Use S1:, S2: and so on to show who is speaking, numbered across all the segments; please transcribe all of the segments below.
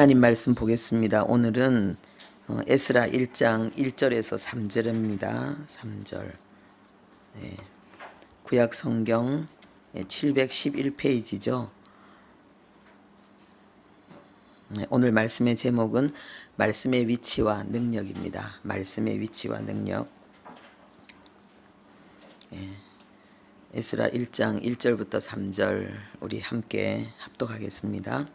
S1: 하나님 말씀 보겠습니다. 오늘은 에스라 1장 1절에서 3절입니다. 3절. 구약 성경 711페이지죠. 오늘 말씀의 제목은 말씀의 위치와 능력입니다. 말씀의 위치와 능력. 에스라 1장 1절부터 3절 우리 함께 합독하겠습니다.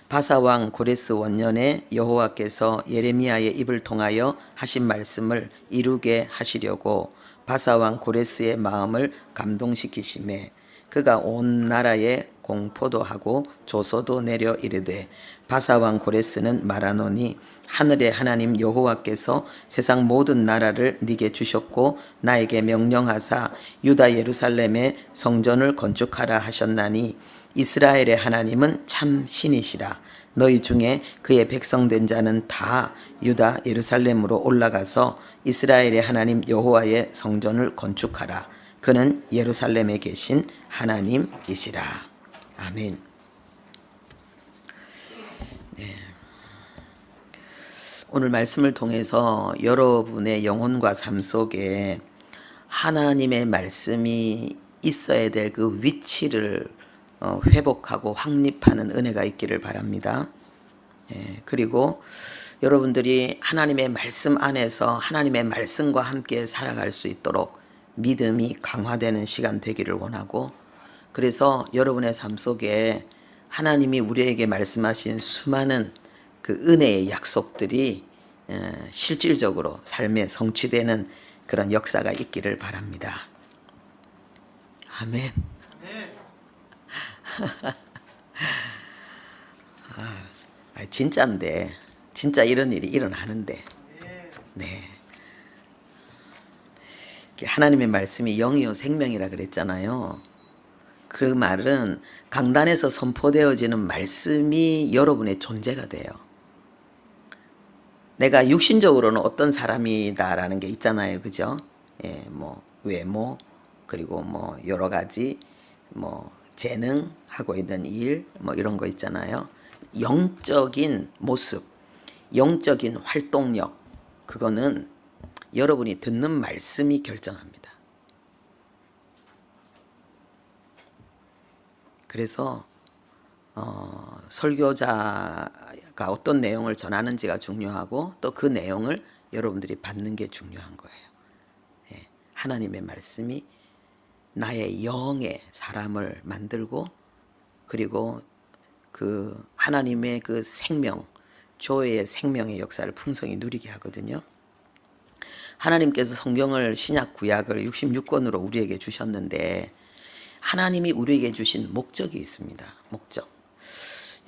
S1: 바사왕 고레스 원년에 여호와께서 예레미야의 입을 통하여 하신 말씀을 이루게 하시려고 바사왕 고레스의 마음을 감동시키시매 그가 온 나라에 공포도 하고 조소도 내려 이르되 바사왕 고레스는 말하노니 하늘의 하나님 여호와께서 세상 모든 나라를 네게 주셨고 나에게 명령하사 유다 예루살렘에 성전을 건축하라 하셨나니 이스라엘의 하나님은 참 신이시라. 너희 중에 그의 백성된 자는 다 유다 예루살렘으로 올라가서 이스라엘의 하나님 여호와의 성전을 건축하라. 그는 예루살렘에 계신 하나님이시라. 아멘. 오늘 말씀을 통해서 여러분의 영혼과 삶 속에 하나님의 말씀이 있어야 될 그 위치를 회복하고 확립하는 은혜가 있기를 바랍니다. 그리고 여러분들이 하나님의 말씀 안에서 하나님의 말씀과 함께 살아갈 수 있도록 믿음이 강화되는 시간 되기를 원하고, 그래서 여러분의 삶 속에 하나님이 우리에게 말씀하신 수많은 그 은혜의 약속들이 실질적으로 삶에 성취되는 그런 역사가 있기를 바랍니다. 아멘. 진짜인데, 진짜 이런 일이 일어나는데, 네. 하나님의 말씀이 영이요 생명이라 그랬잖아요. 그 말은 강단에서 선포되어지는 말씀이 여러분의 존재가 돼요. 내가 육신적으로는 어떤 사람이다라는 게 있잖아요, 그죠? 뭐 외모, 그리고 뭐 여러 가지 뭐 재능, 하고 있는 일, 뭐 이런 거 있잖아요. 영적인 모습, 영적인 활동력, 그거는 여러분이 듣는 말씀이 결정합니다. 그래서 설교자가 어떤 내용을 전하는지가 중요하고 또 그 내용을 여러분들이 받는 게 중요한 거예요. 하나님의 말씀이 나의 영의 사람을 만들고, 그리고 그 하나님의 그 생명, 조의 생명의 역사를 풍성히 누리게 하거든요. 하나님께서 성경을 신약 구약을 66권으로 우리에게 주셨는데 하나님이 우리에게 주신 목적이 있습니다. 목적.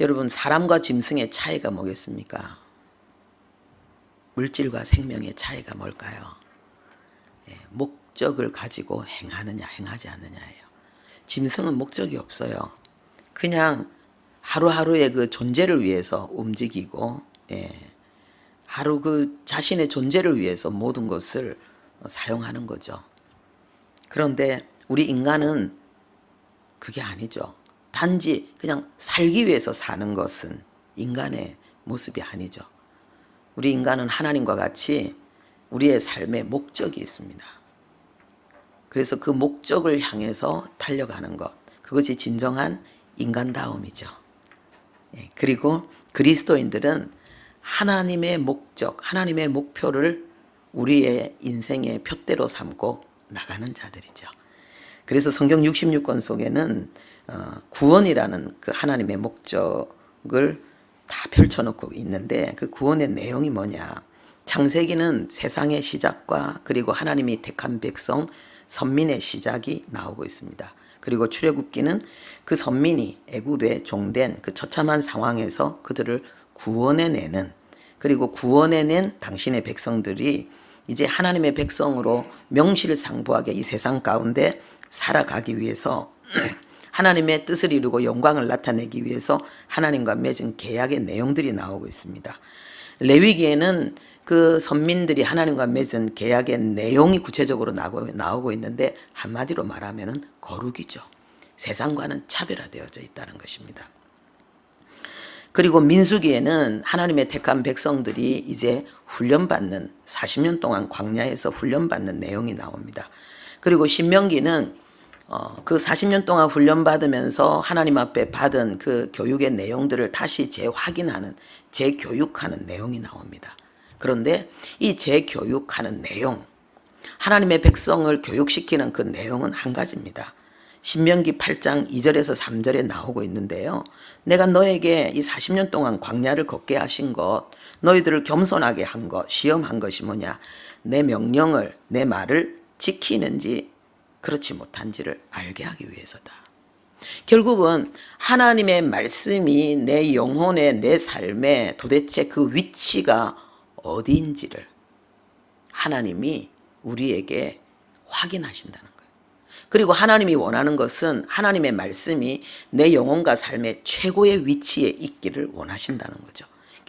S1: 여러분, 사람과 짐승의 차이가 뭐겠습니까? 물질과 생명의 차이가 뭘까요? 목적을 가지고 행하느냐 행하지 않느냐예요. 짐승은 목적이 없어요. 그냥 하루하루의 그 존재를 위해서 움직이고, 하루 그 자신의 존재를 위해서 모든 것을 사용하는 거죠. 그런데 우리 인간은 그게 아니죠. 단지 그냥 살기 위해서 사는 것은 인간의 모습이 아니죠. 우리 인간은 하나님과 같이 우리의 삶에 목적이 있습니다. 그래서 그 목적을 향해서 달려가는 것, 그것이 진정한 인간다움이죠. 그리고 그리스도인들은 하나님의 목적, 하나님의 목표를 우리의 인생의 표대로 삼고 나가는 자들이죠. 그래서 성경 66권 속에는 구원이라는 그 하나님의 목적을 다 펼쳐놓고 있는데, 그 구원의 내용이 뭐냐? 창세기는 세상의 시작과 그리고 하나님이 택한 백성 선민의 시작이 나오고 있습니다. 그리고 출애굽기는 그 선민이 애굽에 종된 그 처참한 상황에서 그들을 구원해내는, 그리고 구원해낸 당신의 백성들이 이제 하나님의 백성으로 명실상부하게 이 세상 가운데 살아가기 위해서 하나님의 뜻을 이루고 영광을 나타내기 위해서 하나님과 맺은 계약의 내용들이 나오고 있습니다. 레위기에는 그 선민들이 하나님과 맺은 계약의 내용이 구체적으로 나오고 있는데, 한마디로 말하면 거룩이죠. 세상과는 차별화되어져 있다는 것입니다. 그리고 민수기에는 하나님의 택한 백성들이 이제 훈련받는 40년 동안 광야에서 훈련받는 내용이 나옵니다. 그리고 신명기는 그 40년 동안 훈련받으면서 하나님 앞에 받은 그 교육의 내용들을 다시 재확인하는, 재교육하는 내용이 나옵니다. 그런데 이 재교육하는 내용, 하나님의 백성을 교육시키는 그 내용은 한 가지입니다. 신명기 8장 2절에서 3절에 나오고 있는데요. 내가 너에게 이 40년 동안 광야를 걷게 하신 것, 너희들을 겸손하게 한 것, 시험한 것이 뭐냐? 내 명령을, 내 말을 지키는지 그렇지 못한지를 알게 하기 위해서다. 결국은 하나님의 말씀이 내 영혼의, 내 삶에 도대체 그 위치가 어디인지를 하나님이 우리에게 확인하신다는 거예요. 그리고 하나님이 원하는 것은 하나님의 말씀이 내 영혼과 삶의 최고의 위치에 있기를 원하신다는 거죠.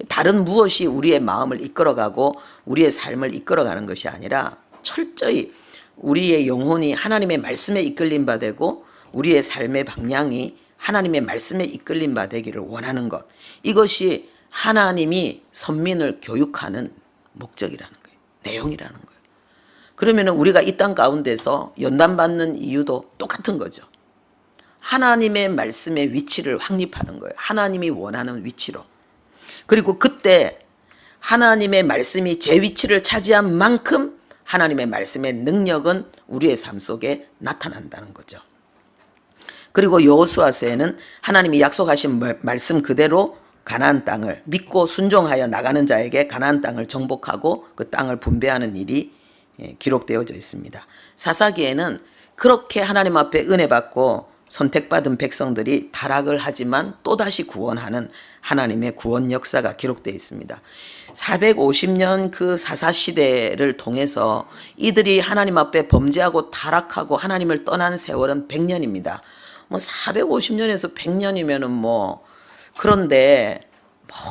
S1: 다른 무엇이 우리의 마음을 이끌어가고 우리의 삶을 이끌어가는 것이 아니라 철저히 우리의 영혼이 하나님의 말씀에 이끌림 바 되고 우리의 삶의 방향이 하나님의 말씀에 이끌림 바 되기를 원하는 것, 이것이 하나님이 선민을 교육하는 목적이라는 거예요. 내용이라는 거예요. 그러면 우리가 이 땅 가운데서 연단받는 이유도 똑같은 거죠. 하나님의 말씀의 위치를 확립하는 거예요. 하나님이 원하는 위치로. 그리고 그때 하나님의 말씀이 제 위치를 차지한 만큼 하나님의 말씀의 능력은 우리의 삶 속에 나타난다는 거죠. 그리고 여호수아서에는 하나님이 약속하신 말씀 그대로 가나안 땅을 믿고 순종하여 나가는 자에게 가나안 땅을 정복하고 그 땅을 분배하는 일이 기록되어져 있습니다. 사사기에는 그렇게 하나님 앞에 은혜 받고 선택받은 백성들이 타락을 하지만 또다시 구원하는 하나님의 구원 역사가 기록되어 있습니다. 450년 그 사사시대를 통해서 이들이 하나님 앞에 범죄하고 타락하고 하나님을 떠난 세월은 100년입니다. 450년에서 100년이면은 그런데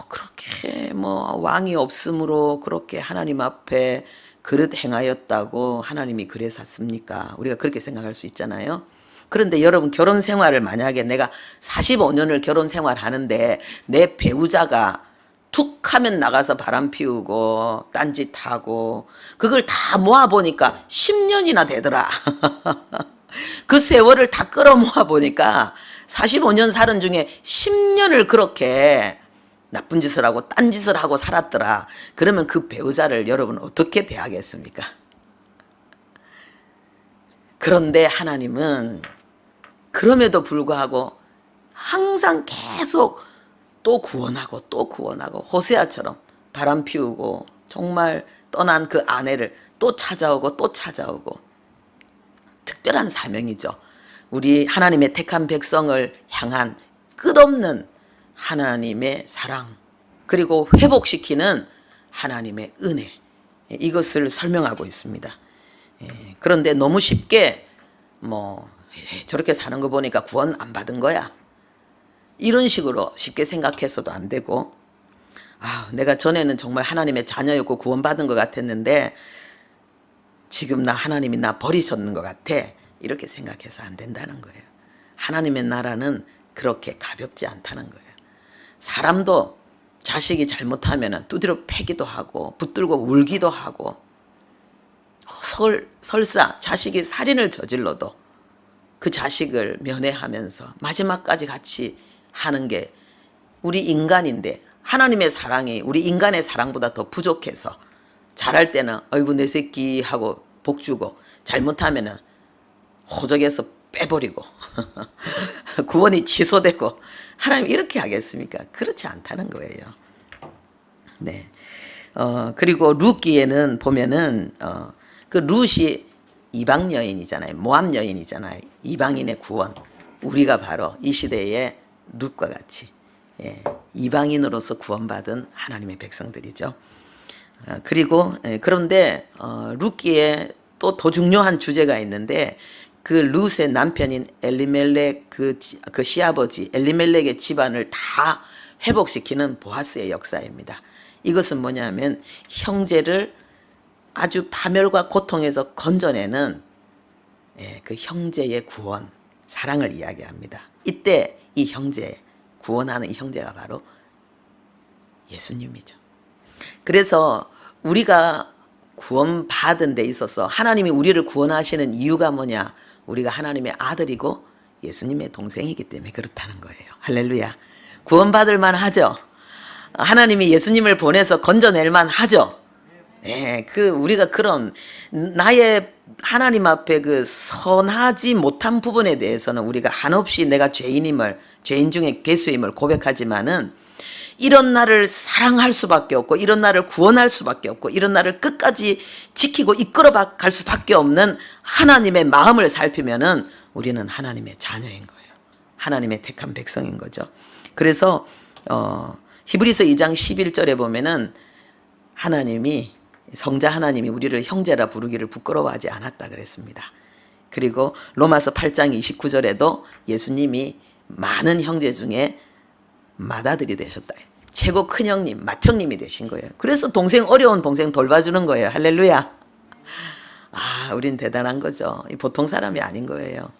S1: 그렇게 왕이 없으므로 그렇게 하나님 앞에 그릇 행하였다고 하나님이 그래 샀습니까? 우리가 그렇게 생각할 수 있잖아요. 그런데 여러분, 결혼 생활을 만약에 내가 45년을 결혼 생활 하는데 내 배우자가 툭 하면 나가서 바람 피우고 딴짓하고 그걸 다 모아보니까 10년이나 되더라. 그 세월을 다 끌어모아 보니까 45년 살은 중에 10년을 그렇게 나쁜 짓을 하고 딴짓을 하고 살았더라. 그러면 그 배우자를 여러분 어떻게 대하겠습니까? 그런데 하나님은 그럼에도 불구하고 항상 계속 또 구원하고 또 구원하고 호세아처럼 바람 피우고 정말 떠난 그 아내를 또 찾아오고 또 찾아오고, 특별한 사명이죠. 우리 하나님의 택한 백성을 향한 끝없는 하나님의 사랑, 그리고 회복시키는 하나님의 은혜, 이것을 설명하고 있습니다. 그런데 너무 쉽게 저렇게 사는 거 보니까 구원 안 받은 거야, 이런 식으로 쉽게 생각해서도 안 되고, 내가 전에는 정말 하나님의 자녀였고 구원받은 것 같았는데 지금 하나님이 나 버리셨는 것 같아, 이렇게 생각해서 안 된다는 거예요. 하나님의 나라는 그렇게 가볍지 않다는 거예요. 사람도 자식이 잘못하면 두드려 패기도 하고 붙들고 울기도 하고, 설사 자식이 살인을 저질러도 그 자식을 면회하면서 마지막까지 같이 하는 게 우리 인간인데, 하나님의 사랑이 우리 인간의 사랑보다 더 부족해서 잘할 때는 어이구 내 새끼 하고 복주고, 잘못하면은 호적에서 빼버리고 구원이 취소되고, 하나님 이렇게 하겠습니까? 그렇지 않다는 거예요. 네. 그리고 룻기에는 보면은 그 룻이 이방 여인이잖아요. 모압 여인이잖아요. 이방인의 구원. 우리가 바로 이 시대의 룻과 같이 이방인으로서 구원받은 하나님의 백성들이죠. 그리고 그런데 룻기에 또 더 중요한 주제가 있는데, 그 룻의 남편인 엘리멜렉 그 시아버지 엘리멜렉의 집안을 다 회복시키는 보아스의 역사입니다. 이것은 뭐냐면 형제를 아주 파멸과 고통에서 건져내는 그 형제의 구원, 사랑을 이야기합니다. 이때 이 형제, 구원하는 이 형제가 바로 예수님이죠. 그래서 우리가 구원받은 데 있어서 하나님이 우리를 구원하시는 이유가 뭐냐? 우리가 하나님의 아들이고 예수님의 동생이기 때문에 그렇다는 거예요. 할렐루야. 구원받을 만하죠. 하나님이 예수님을 보내서 건져낼 만하죠. 예, 우리가 그런 나의 하나님 앞에 그 선하지 못한 부분에 대해서는 우리가 한없이 내가 죄인 중에 괴수임을 고백하지만은 이런 나를 사랑할 수밖에 없고 이런 나를 구원할 수밖에 없고 이런 나를 끝까지 지키고 이끌어 갈 수밖에 없는 하나님의 마음을 살피면은 우리는 하나님의 자녀인 거예요. 하나님의 택한 백성인 거죠. 그래서 히브리서 2장 11절에 보면은 성자 하나님이 우리를 형제라 부르기를 부끄러워하지 않았다 그랬습니다. 그리고 로마서 8장 29절에도 예수님이 많은 형제 중에 맏아들이 되셨다. 최고 큰 형님, 맏형님이 되신 거예요. 그래서 어려운 동생 돌봐주는 거예요. 할렐루야. 우린 대단한 거죠. 보통 사람이 아닌 거예요.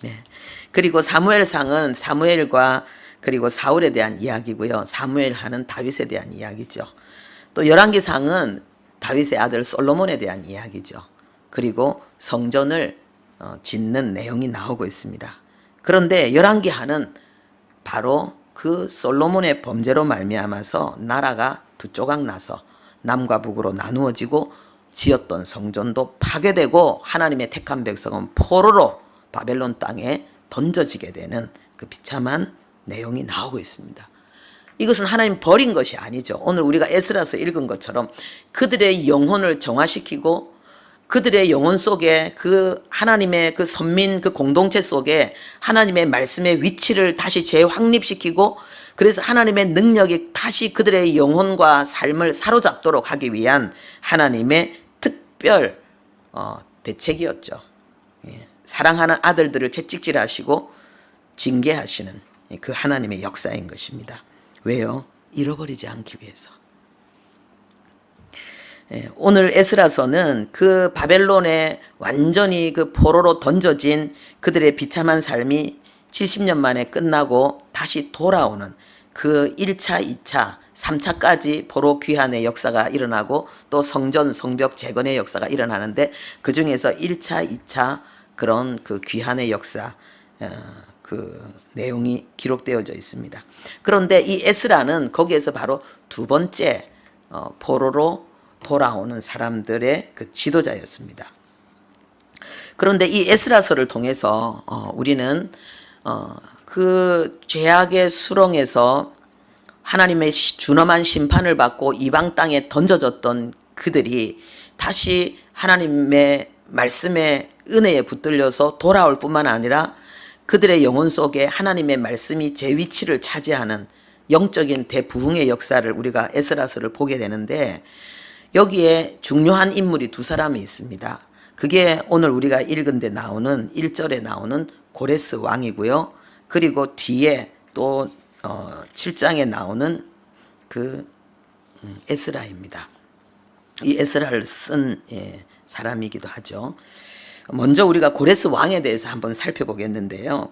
S1: 네. 그리고 사무엘상은 사무엘과 그리고 사울에 대한 이야기고요. 사무엘하는 다윗에 대한 이야기죠. 또 열왕기상은 다윗의 아들 솔로몬에 대한 이야기죠. 그리고 성전을 짓는 내용이 나오고 있습니다. 그런데 열왕기하는 바로 그 솔로몬의 범죄로 말미암아서 나라가 두 조각 나서 남과 북으로 나누어지고 지었던 성전도 파괴되고 하나님의 택한 백성은 포로로 바벨론 땅에 던져지게 되는 그 비참한 내용이 나오고 있습니다. 이것은 하나님 버린 것이 아니죠. 오늘 우리가 에스라서 읽은 것처럼 그들의 영혼을 정화시키고 그들의 영혼 속에 그 하나님의 그 선민 그 공동체 속에 하나님의 말씀의 위치를 다시 재확립시키고 그래서 하나님의 능력이 다시 그들의 영혼과 삶을 사로잡도록 하기 위한 하나님의 특별 대책이었죠. 사랑하는 아들들을 채찍질하시고 징계하시는 그 하나님의 역사인 것입니다. 왜요? 잃어버리지 않기 위해서. 오늘 에스라서는 그 바벨론에 완전히 그 포로로 던져진 그들의 비참한 삶이 70년 만에 끝나고 다시 돌아오는 그 1차, 2차, 3차까지 포로 귀환의 역사가 일어나고 또 성전, 성벽 재건의 역사가 일어나는데 그 중에서 1차, 2차 그런 그 귀환의 역사 그 내용이 기록되어져 있습니다. 그런데 이 에스라는 거기에서 바로 두 번째 포로로 돌아오는 사람들의 그 지도자였습니다. 그런데 이 에스라서를 통해서 우리는 그 죄악의 수렁에서 하나님의 준엄한 심판을 받고 이방 땅에 던져졌던 그들이 다시 하나님의 말씀의 은혜에 붙들려서 돌아올 뿐만 아니라 그들의 영혼 속에 하나님의 말씀이 제 위치를 차지하는 영적인 대부흥의 역사를 우리가 에스라서를 보게 되는데 여기에 중요한 인물이 두 사람이 있습니다. 그게 오늘 우리가 읽은 데 나오는 1절에 나오는 고레스 왕이고요. 그리고 뒤에 또 7장에 나오는 그 에스라입니다. 이 에스라를 쓴 사람이기도 하죠. 먼저 우리가 고레스 왕에 대해서 한번 살펴보겠는데요.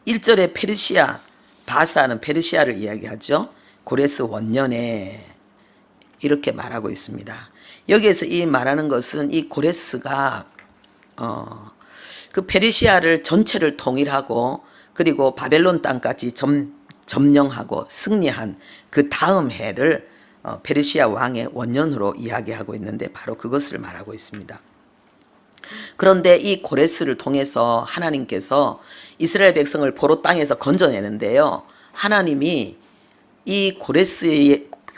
S1: 1절에 페르시아, 바사는 페르시아를 이야기하죠. 고레스 원년에 이렇게 말하고 있습니다. 여기에서 이 말하는 것은 이 고레스가 그 페르시아를 전체를 통일하고 그리고 바벨론 땅까지 점령하고 승리한 그 다음 해를 페르시아 왕의 원년으로 이야기하고 있는데 바로 그것을 말하고 있습니다. 그런데 이 고레스를 통해서 하나님께서 이스라엘 백성을 포로 땅에서 건져내는데요. 하나님이 이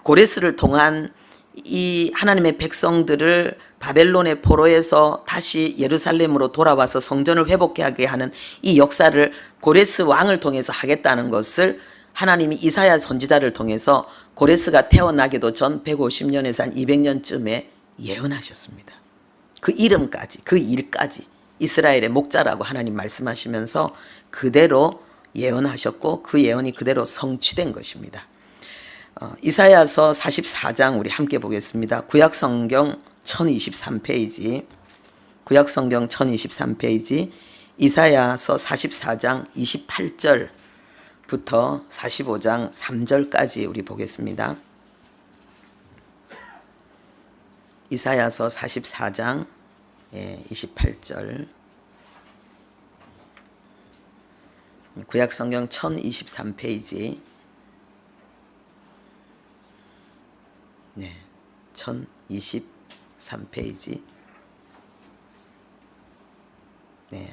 S1: 고레스를 통한 이 하나님의 백성들을 바벨론의 포로에서 다시 예루살렘으로 돌아와서 성전을 회복하게 하는 이 역사를 고레스 왕을 통해서 하겠다는 것을 하나님이 이사야 선지자를 통해서 고레스가 태어나기도 전 150년에서 한 200년쯤에 예언하셨습니다. 그 이름까지, 그 일까지 이스라엘의 목자라고 하나님 말씀하시면서 그대로 예언하셨고 그 예언이 그대로 성취된 것입니다. 이사야서 44장 우리 함께 보겠습니다. 구약성경 1023페이지 구약성경 1023페이지 이사야서 44장 28절 45장 3절까지 우리 보겠습니다. 이사야서 44장 28절, 구약성경 1023페이지, 1023페이지.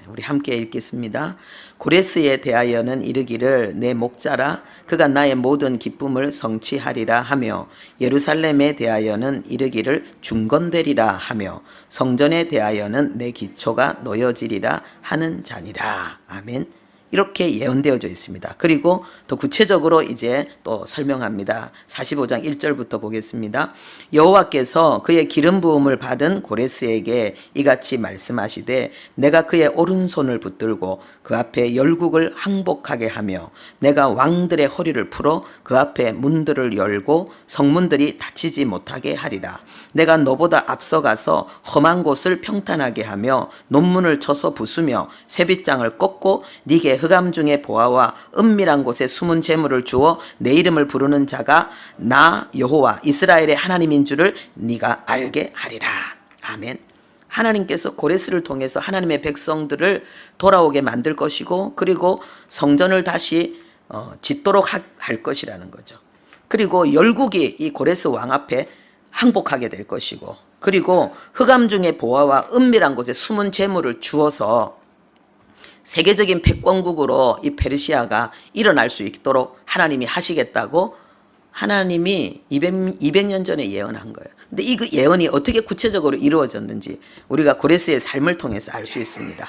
S1: 우리 함께 읽겠습니다. 고레스에 대하여는 이르기를 내 목자라 그가 나의 모든 기쁨을 성취하리라 하며, 예루살렘에 대하여는 이르기를 중건되리라 하며, 성전에 대하여는 내 기초가 놓여지리라 하는 자니라. 아멘. 이렇게 예언되어져 있습니다. 그리고 더 구체적으로 이제 또 설명합니다. 45장 1절부터 보겠습니다. 여호와께서 그의 기름 부음을 받은 고레스에게 이같이 말씀하시되, 내가 그의 오른손을 붙들고 그 앞에 열국을 항복하게 하며, 내가 왕들의 허리를 풀어 그 앞에 문들을 열고 성문들이 닫히지 못하게 하리라. 내가 너보다 앞서가서 험한 곳을 평탄하게 하며 논문을 쳐서 부수며 쇠빗장을 꺾고 네게 흑암 중에 보아와 은밀한 곳에 숨은 재물을 주어 내 이름을 부르는 자가 나 여호와 이스라엘의 하나님인 줄을 네가 알게 하리라. 아멘. 하나님께서 고레스를 통해서 하나님의 백성들을 돌아오게 만들 것이고, 그리고 성전을 다시 짓도록 할 것이라는 거죠. 그리고 열국이 이 고레스 왕 앞에 항복하게 될 것이고, 그리고 흑암 중에 보아와 은밀한 곳에 숨은 재물을 주어서 세계적인 패권국으로 이 페르시아가 일어날 수 있도록 하나님이 하시겠다고 하나님이 200년 전에 예언한 거예요. 근데 이 그 예언이 어떻게 구체적으로 이루어졌는지 우리가 고레스의 삶을 통해서 알 수 있습니다.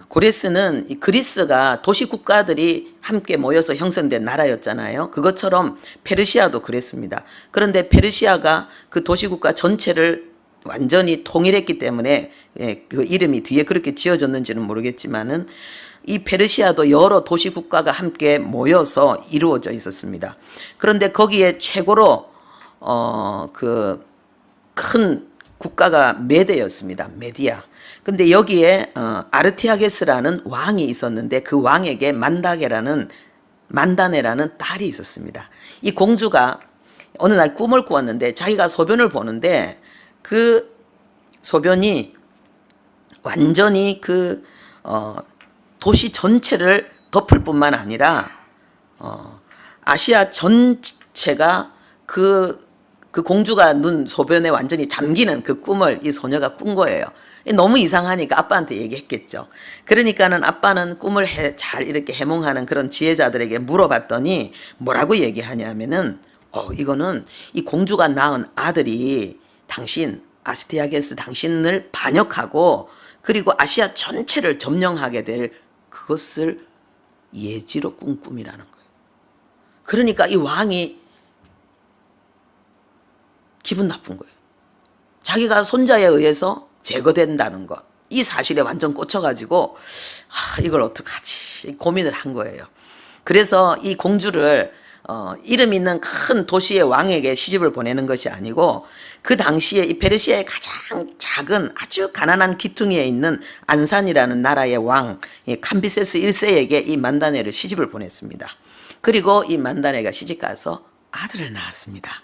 S1: 고레스는 이 그리스가 도시 국가들이 함께 모여서 형성된 나라였잖아요. 그것처럼 페르시아도 그랬습니다. 그런데 페르시아가 그 도시 국가 전체를 완전히 통일했기 때문에 그 이름이 뒤에 그렇게 지어졌는지는 모르겠지만은, 이 페르시아도 여러 도시 국가가 함께 모여서 이루어져 있었습니다. 그런데 거기에 최고로 그 큰 국가가 메데였습니다. 메디아. 근데 여기에 아르티아게스라는 왕이 있었는데, 그 왕에게 만다네라는 딸이 있었습니다. 이 공주가 어느 날 꿈을 꾸었는데 자기가 소변을 보는데 그 소변이 완전히 그 도시 전체를 덮을 뿐만 아니라 아시아 전체가 그 공주가 눈 소변에 완전히 잠기는 그 꿈을 이 소녀가 꾼 거예요. 너무 이상하니까 아빠한테 얘기했겠죠. 그러니까는 아빠는 꿈을 잘 이렇게 해몽하는 그런 지혜자들에게 물어봤더니 뭐라고 얘기하냐면은, 이거는 이 공주가 낳은 아들이 아스티아게스 당신을 반역하고 그리고 아시아 전체를 점령하게 될 그것을 예지로 꾼 꿈이라는 거예요. 그러니까 이 왕이 기분 나쁜 거예요. 자기가 손자에 의해서 제거된다는 것, 이 사실에 완전 꽂혀가지고 이걸 어떡하지 고민을 한 거예요. 그래서 이 공주를 이름 있는 큰 도시의 왕에게 시집을 보내는 것이 아니고, 그 당시에 이 페르시아의 가장 작은 아주 가난한 기퉁이에 있는 안산이라는 나라의 왕 캄비세스 1세에게 이 만다네를 시집을 보냈습니다. 그리고 이 만다네가 시집가서 아들을 낳았습니다.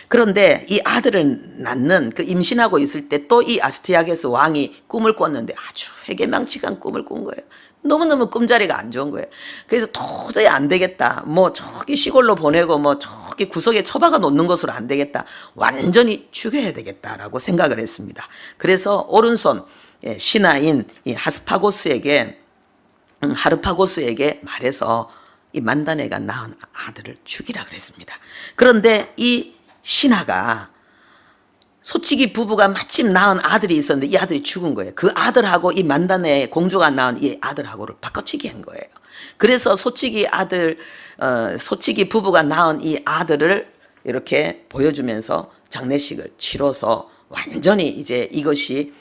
S1: 그런데 이 아들을 낳는 그 임신하고 있을 때 또 이 아스티아게스 왕이 꿈을 꿨는데 아주 회개망측한 꿈을 꾼 거예요. 너무너무 꿈자리가 안 좋은 거예요. 그래서 도저히 안 되겠다. 뭐 저기 시골로 보내고 뭐 저기 구석에 처박아 놓는 것으로 안 되겠다. 완전히 죽여야 되겠다라고 생각을 했습니다. 그래서 오른손 신하인 이 하르파고스에게 말해서 이 만다네가 낳은 아들을 죽이라 그랬습니다. 그런데 이 신하가 소치기 부부가 마침 낳은 아들이 있었는데 이 아들이 죽은 거예요. 그 아들하고 이 만다네 공주가 낳은 이 아들하고를 바꿔치기 한 거예요. 그래서 소치기 부부가 낳은 이 아들을 이렇게 보여주면서 장례식을 치러서 완전히 이제 이것이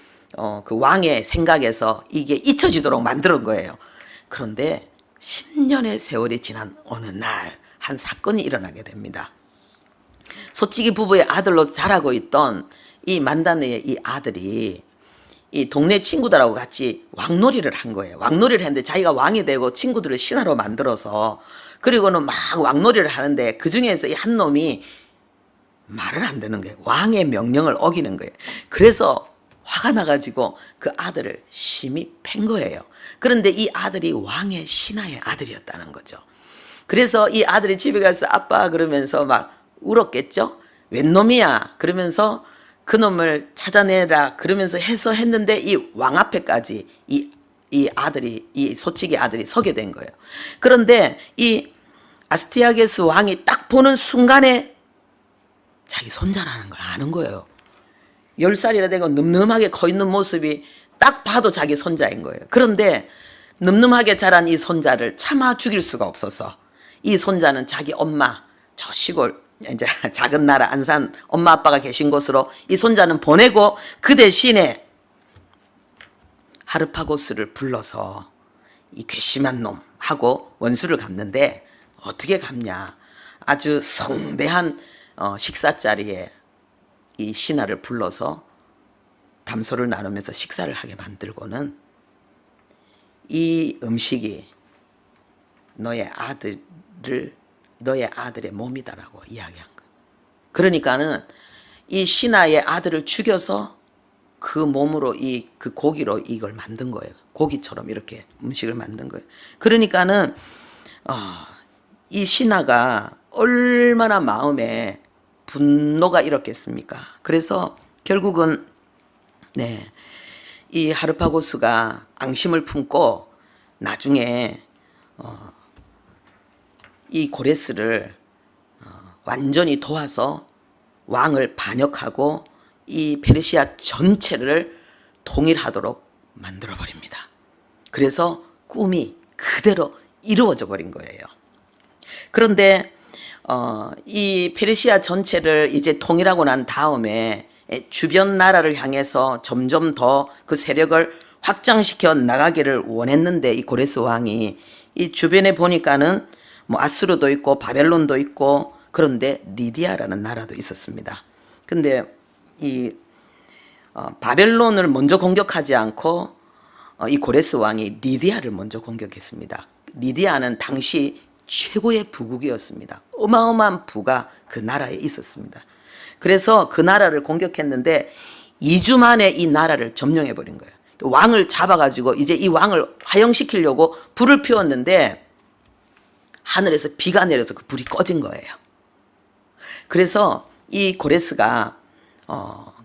S1: 그 왕의 생각에서 이게 잊혀지도록 만드는 거예요. 그런데 10년의 세월이 지난 어느 날 한 사건이 일어나게 됩니다. 소치기 부부의 아들로 자라고 있던 이 만다네의 이 아들이 이 동네 친구들하고 같이 왕놀이를 한 거예요. 왕놀이를 했는데 자기가 왕이 되고 친구들을 신하로 만들어서 그리고는 막 왕놀이를 하는데 그 중에서 이 한 놈이 말을 안 듣는 거예요. 왕의 명령을 어기는 거예요. 그래서 화가 나가지고 그 아들을 심히 팬 거예요. 그런데 이 아들이 왕의 신하의 아들이었다는 거죠. 그래서 이 아들이 집에 가서 아빠 그러면서 막 울었겠죠. 웬 놈이야 그러면서 그 놈을 찾아내라 그러면서 해서 했는데 이 왕 앞에까지 이 아들이 이 소치기 아들이 서게 된 거예요. 그런데 이 아스티아게스 왕이 딱 보는 순간에 자기 손자라는 걸 아는 거예요. 10살이라 되고 늠름하게 커 있는 모습이 딱 봐도 자기 손자인 거예요. 그런데 늠름하게 자란 이 손자를 차마 죽일 수가 없어서 이 손자는 자기 엄마 저 시골 이제 작은 나라 안산 엄마 아빠가 계신 곳으로 이 손자는 보내고 그 대신에 하르파고스를 불러서 이 괘씸한 놈하고 원수를 갚는데 어떻게 갚냐. 아주 성대한 식사 자리에 이 신하를 불러서 담소를 나누면서 식사를 하게 만들고는 이 음식이 너의 아들의 몸이다라고 이야기한 거예요. 그러니까는 이 신하의 아들을 죽여서 그 몸으로 그 고기로 이걸 만든 거예요. 고기처럼 이렇게 음식을 만든 거예요. 그러니까는 이 신하가 얼마나 마음에 분노가 일었겠습니까? 그래서 결국은 이 하르파고스가 앙심을 품고 나중에 이 고레스를 완전히 도와서 왕을 반역하고 이 페르시아 전체를 통일하도록 만들어 버립니다. 그래서 꿈이 그대로 이루어져 버린 거예요. 그런데 이 페르시아 전체를 이제 통일하고 난 다음에 주변 나라를 향해서 점점 더 그 세력을 확장시켜 나가기를 원했는데 이 고레스 왕이 이 주변에 보니까는 뭐 아수르도 있고 바벨론도 있고 그런데 리디아라는 나라도 있었습니다. 근데 이 바벨론을 먼저 공격하지 않고 이 고레스 왕이 리디아를 먼저 공격했습니다. 리디아는 당시 최고의 부국이었습니다. 어마어마한 부가 그 나라에 있었습니다. 그래서 그 나라를 공격했는데 2주 만에 이 나라를 점령해 버린 거예요. 왕을 잡아가지고 이제 이 왕을 화형시키려고 불을 피웠는데 하늘에서 비가 내려서 그 불이 꺼진 거예요. 그래서 이 고레스가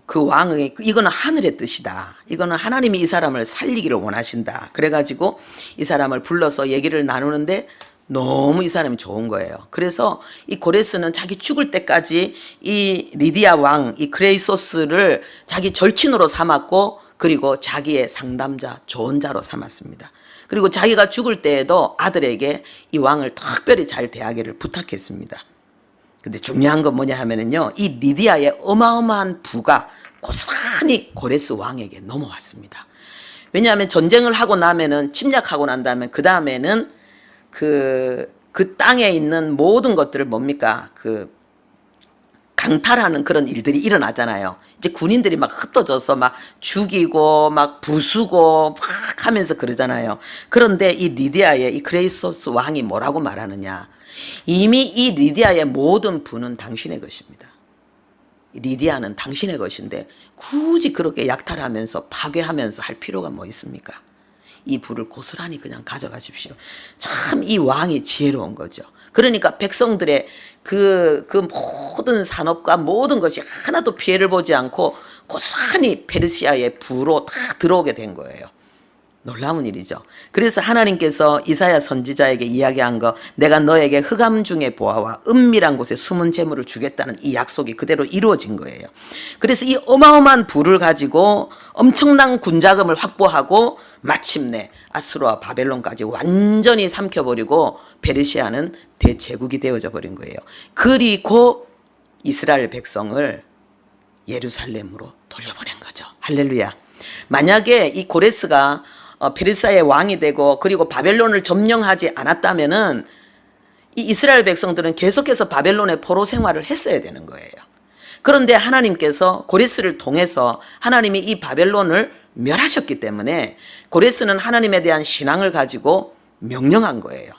S1: 그 왕의 이거는 하늘의 뜻이다. 이거는 하나님이 이 사람을 살리기를 원하신다. 그래가지고 이 사람을 불러서 얘기를 나누는데 너무 이 사람이 좋은 거예요. 그래서 이 고레스는 자기 죽을 때까지 이 리디아 왕, 이 크레이소스를 자기 절친으로 삼았고 그리고 자기의 상담자, 조언자로 삼았습니다. 그리고 자기가 죽을 때에도 아들에게 이 왕을 특별히 잘 대하기를 부탁했습니다. 근데 중요한 건 뭐냐 하면은요, 이 리디아의 어마어마한 부가 고스란히 고레스 왕에게 넘어왔습니다. 왜냐하면 전쟁을 하고 나면은 침략하고 난 다음에 그 다음에는 그 땅에 있는 모든 것들을 뭡니까? 강탈하는 그런 일들이 일어나잖아요. 이제 군인들이 막 흩어져서 막 죽이고 막 부수고 막 하면서 그러잖아요. 그런데 이 리디아의 이 크레이소스 왕이 뭐라고 말하느냐? 이미 이 리디아의 모든 부는 당신의 것입니다. 리디아는 당신의 것인데 굳이 그렇게 약탈하면서 파괴하면서 할 필요가 뭐 있습니까? 이 부를 고스란히 그냥 가져가십시오. 참 이 왕이 지혜로운 거죠. 그러니까 백성들의 그 모든 산업과 모든 것이 하나도 피해를 보지 않고 고스란히 페르시아의 부로 다 들어오게 된 거예요. 놀라운 일이죠. 그래서 하나님께서 이사야 선지자에게 이야기한 거, 내가 너에게 흑암 중의 보화와 은밀한 곳에 숨은 재물을 주겠다는 이 약속이 그대로 이루어진 거예요. 그래서 이 어마어마한 부를 가지고 엄청난 군자금을 확보하고 마침내 아수르와 바벨론까지 완전히 삼켜버리고 페르시아는 대제국이 되어져 버린 거예요. 그리고 이스라엘 백성을 예루살렘으로 돌려보낸 거죠. 할렐루야. 만약에 이 고레스가 페르시아의 왕이 되고 그리고 바벨론을 점령하지 않았다면은 이 이스라엘 백성들은 계속해서 바벨론의 포로 생활을 했어야 되는 거예요. 그런데 하나님께서 고레스를 통해서 하나님이 이 바벨론을 멸하셨기 때문에 고레스는 하나님에 대한 신앙을 가지고 명령한 거예요.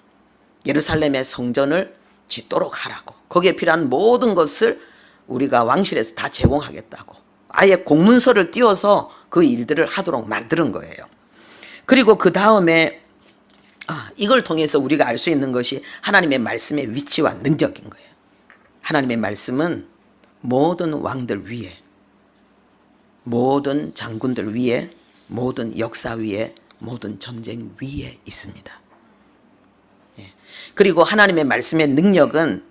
S1: 예루살렘의 성전을 짓도록 하라고. 거기에 필요한 모든 것을 우리가 왕실에서 다 제공하겠다고. 아예 공문서를 띄워서 그 일들을 하도록 만드는 거예요. 그리고 그 다음에 이걸 통해서 우리가 알 수 있는 것이 하나님의 말씀의 위치와 능력인 거예요. 하나님의 말씀은 모든 왕들 위에, 모든 장군들 위에, 모든 역사 위에, 모든 전쟁 위에 있습니다. 그리고 하나님의 말씀의 능력은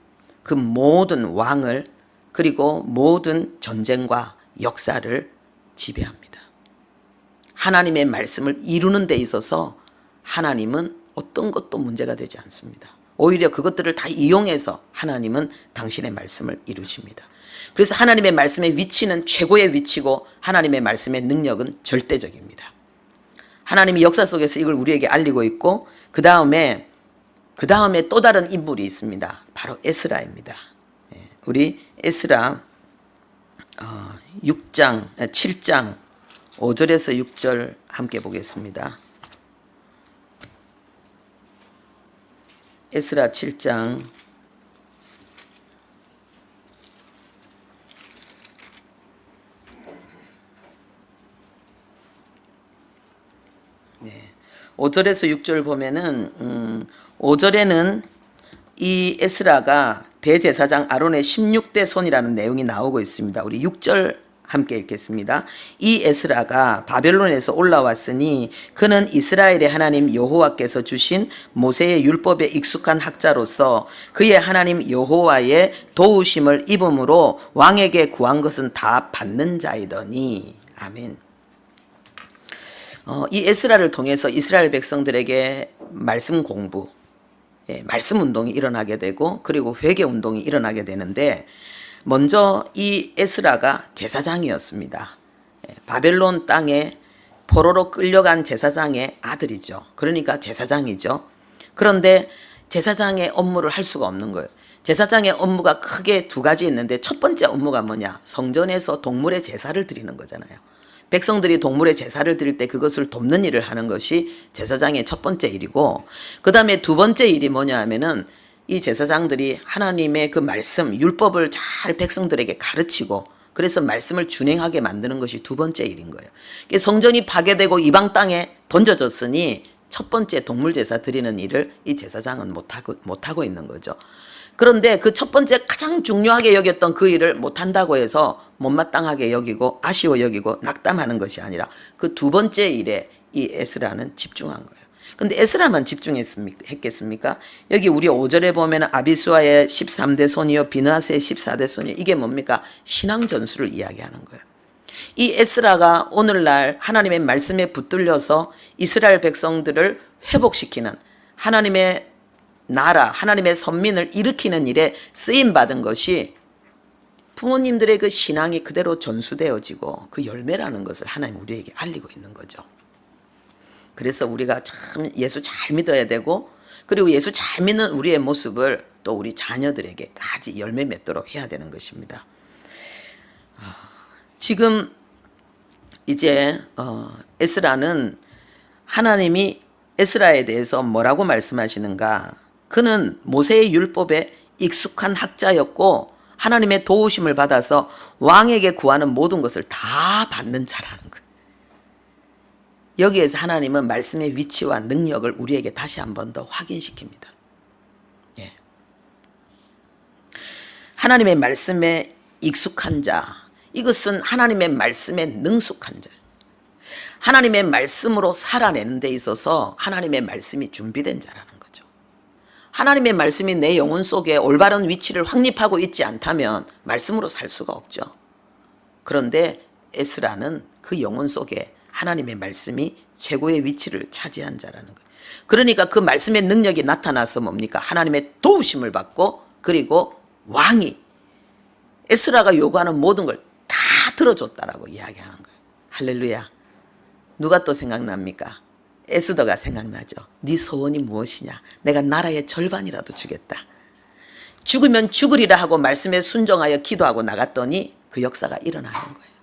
S1: 그 모든 왕을, 그리고 모든 전쟁과 역사를 지배합니다. 하나님의 말씀을 이루는 데 있어서 하나님은 어떤 것도 문제가 되지 않습니다. 오히려 그것들을 다 이용해서 하나님은 당신의 말씀을 이루십니다. 그래서 하나님의 말씀의 위치는 최고의 위치고 하나님의 말씀의 능력은 절대적입니다. 하나님이 역사 속에서 이걸 우리에게 알리고 있고, 그 다음에 또 다른 인물이 있습니다. 바로 에스라입니다. 우리 에스라 7장 5절에서 6절 함께 보겠습니다. 에스라 7장 5절에서 6절 보면은 5절에는 이 에스라가 대제사장 아론의 16대 손이라는 내용이 나오고 있습니다. 우리 6절 함께 읽겠습니다. 이 에스라가 바벨론에서 올라왔으니 그는 이스라엘의 하나님 여호와께서 주신 모세의 율법에 익숙한 학자로서 그의 하나님 여호와의 도우심을 입음으로 왕에게 구한 것은 다 받는 자이더니. 아멘. 이 에스라를 통해서 이스라엘 백성들에게 말씀 공부, 말씀 운동이 일어나게 되고, 그리고 회개 운동이 일어나게 되는데, 먼저 이 에스라가 제사장이었습니다. 바벨론 땅에 포로로 끌려간 제사장의 아들이죠. 그러니까 제사장이죠. 그런데 제사장의 업무를 할 수가 없는 거예요. 제사장의 업무가 크게 두 가지 있는데, 첫 번째 업무가 뭐냐? 성전에서 동물의 제사를 드리는 거잖아요. 백성들이 동물의 제사를 드릴 때 그것을 돕는 일을 하는 것이 제사장의 첫 번째 일이고, 그 다음에 두 번째 일이 뭐냐 하면은 이 제사장들이 하나님의 그 말씀, 율법을 잘 백성들에게 가르치고, 그래서 말씀을 준행하게 만드는 것이 두 번째 일인 거예요. 성전이 파괴되고 이방 땅에 던져졌으니 첫 번째 동물 제사 드리는 일을 이 제사장은 못하고 있는 거죠. 그런데 그 첫 번째 가장 중요하게 여겼던 그 일을 못한다고 해서 못마땅하게 여기고 아쉬워 여기고 낙담하는 것이 아니라 그 두 번째 일에 이 에스라는 집중한 거예요. 근데 에스라만 집중했겠습니까? 여기 우리 5절에 보면 아비수아의 13대 손이요 비느하스의 14대 손이요, 이게 뭡니까? 신앙 전수를 이야기하는 거예요. 이 에스라가 오늘날 하나님의 말씀에 붙들려서 이스라엘 백성들을 회복시키는, 하나님의 나라, 하나님의 선민을 일으키는 일에 쓰임받은 것이 부모님들의 그 신앙이 그대로 전수되어지고 그 열매라는 것을 하나님 우리에게 알리고 있는 거죠. 그래서 우리가 참 예수 잘 믿어야 되고, 그리고 예수 잘 믿는 우리의 모습을 또 우리 자녀들에게 같이 열매 맺도록 해야 되는 것입니다. 지금 이제 에스라는 하나님이 에스라에 대해서 뭐라고 말씀하시는가? 그는 모세의 율법에 익숙한 학자였고 하나님의 도우심을 받아서 왕에게 구하는 모든 것을 다 받는 자라는 거예요. 여기에서 하나님은 말씀의 위치와 능력을 우리에게 다시 한 번 더 확인시킵니다. 예. 하나님의 말씀에 익숙한 자, 이것은 하나님의 말씀에 능숙한 자, 하나님의 말씀으로 살아내는 데 있어서 하나님의 말씀이 준비된 자라는 거죠. 하나님의 말씀이 내 영혼 속에 올바른 위치를 확립하고 있지 않다면 말씀으로 살 수가 없죠. 그런데 에스라는 그 영혼 속에 하나님의 말씀이 최고의 위치를 차지한 자라는 거예요. 그러니까 그 말씀의 능력이 나타나서 뭡니까? 하나님의 도우심을 받고, 그리고 왕이 에스라가 요구하는 모든 걸 다 들어줬다라고 이야기하는 거예요. 할렐루야. 누가 또 생각납니까? 에스더가 생각나죠. 네 소원이 무엇이냐? 내가 나라의 절반이라도 주겠다. 죽으면 죽으리라 하고 말씀에 순종하여 기도하고 나갔더니 그 역사가 일어나는 거예요.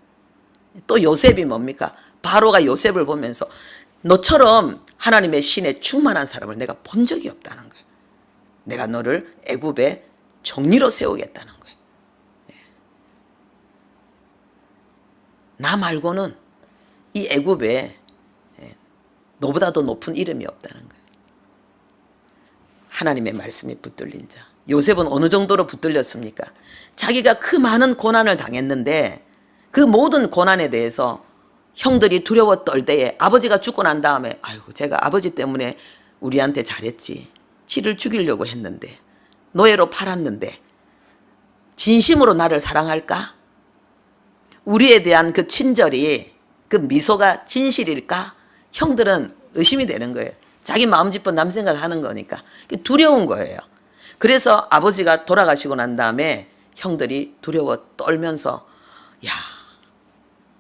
S1: 또 요셉이 뭡니까? 바로가 요셉을 보면서 너처럼 하나님의 신에 충만한 사람을 내가 본 적이 없다는 거예요. 내가 너를 애굽의 정리로 세우겠다는 거예요. 나 말고는 이 애굽에 너보다 더 높은 이름이 없다는 거예요. 하나님의 말씀이 붙들린 자. 요셉은 어느 정도로 붙들렸습니까? 자기가 그 많은 고난을 당했는데 그 모든 고난에 대해서 형들이 두려워 떨 때에 아버지가 죽고 난 다음에 아이고 제가 아버지 때문에 우리한테 잘했지. 지를 죽이려고 했는데 노예로 팔았는데 진심으로 나를 사랑할까? 우리에 대한 그 친절이 그 미소가 진실일까? 형들은 의심이 되는 거예요. 자기 마음 짚은 남 생각하는 거니까 두려운 거예요. 그래서 아버지가 돌아가시고 난 다음에 형들이 두려워 떨면서 야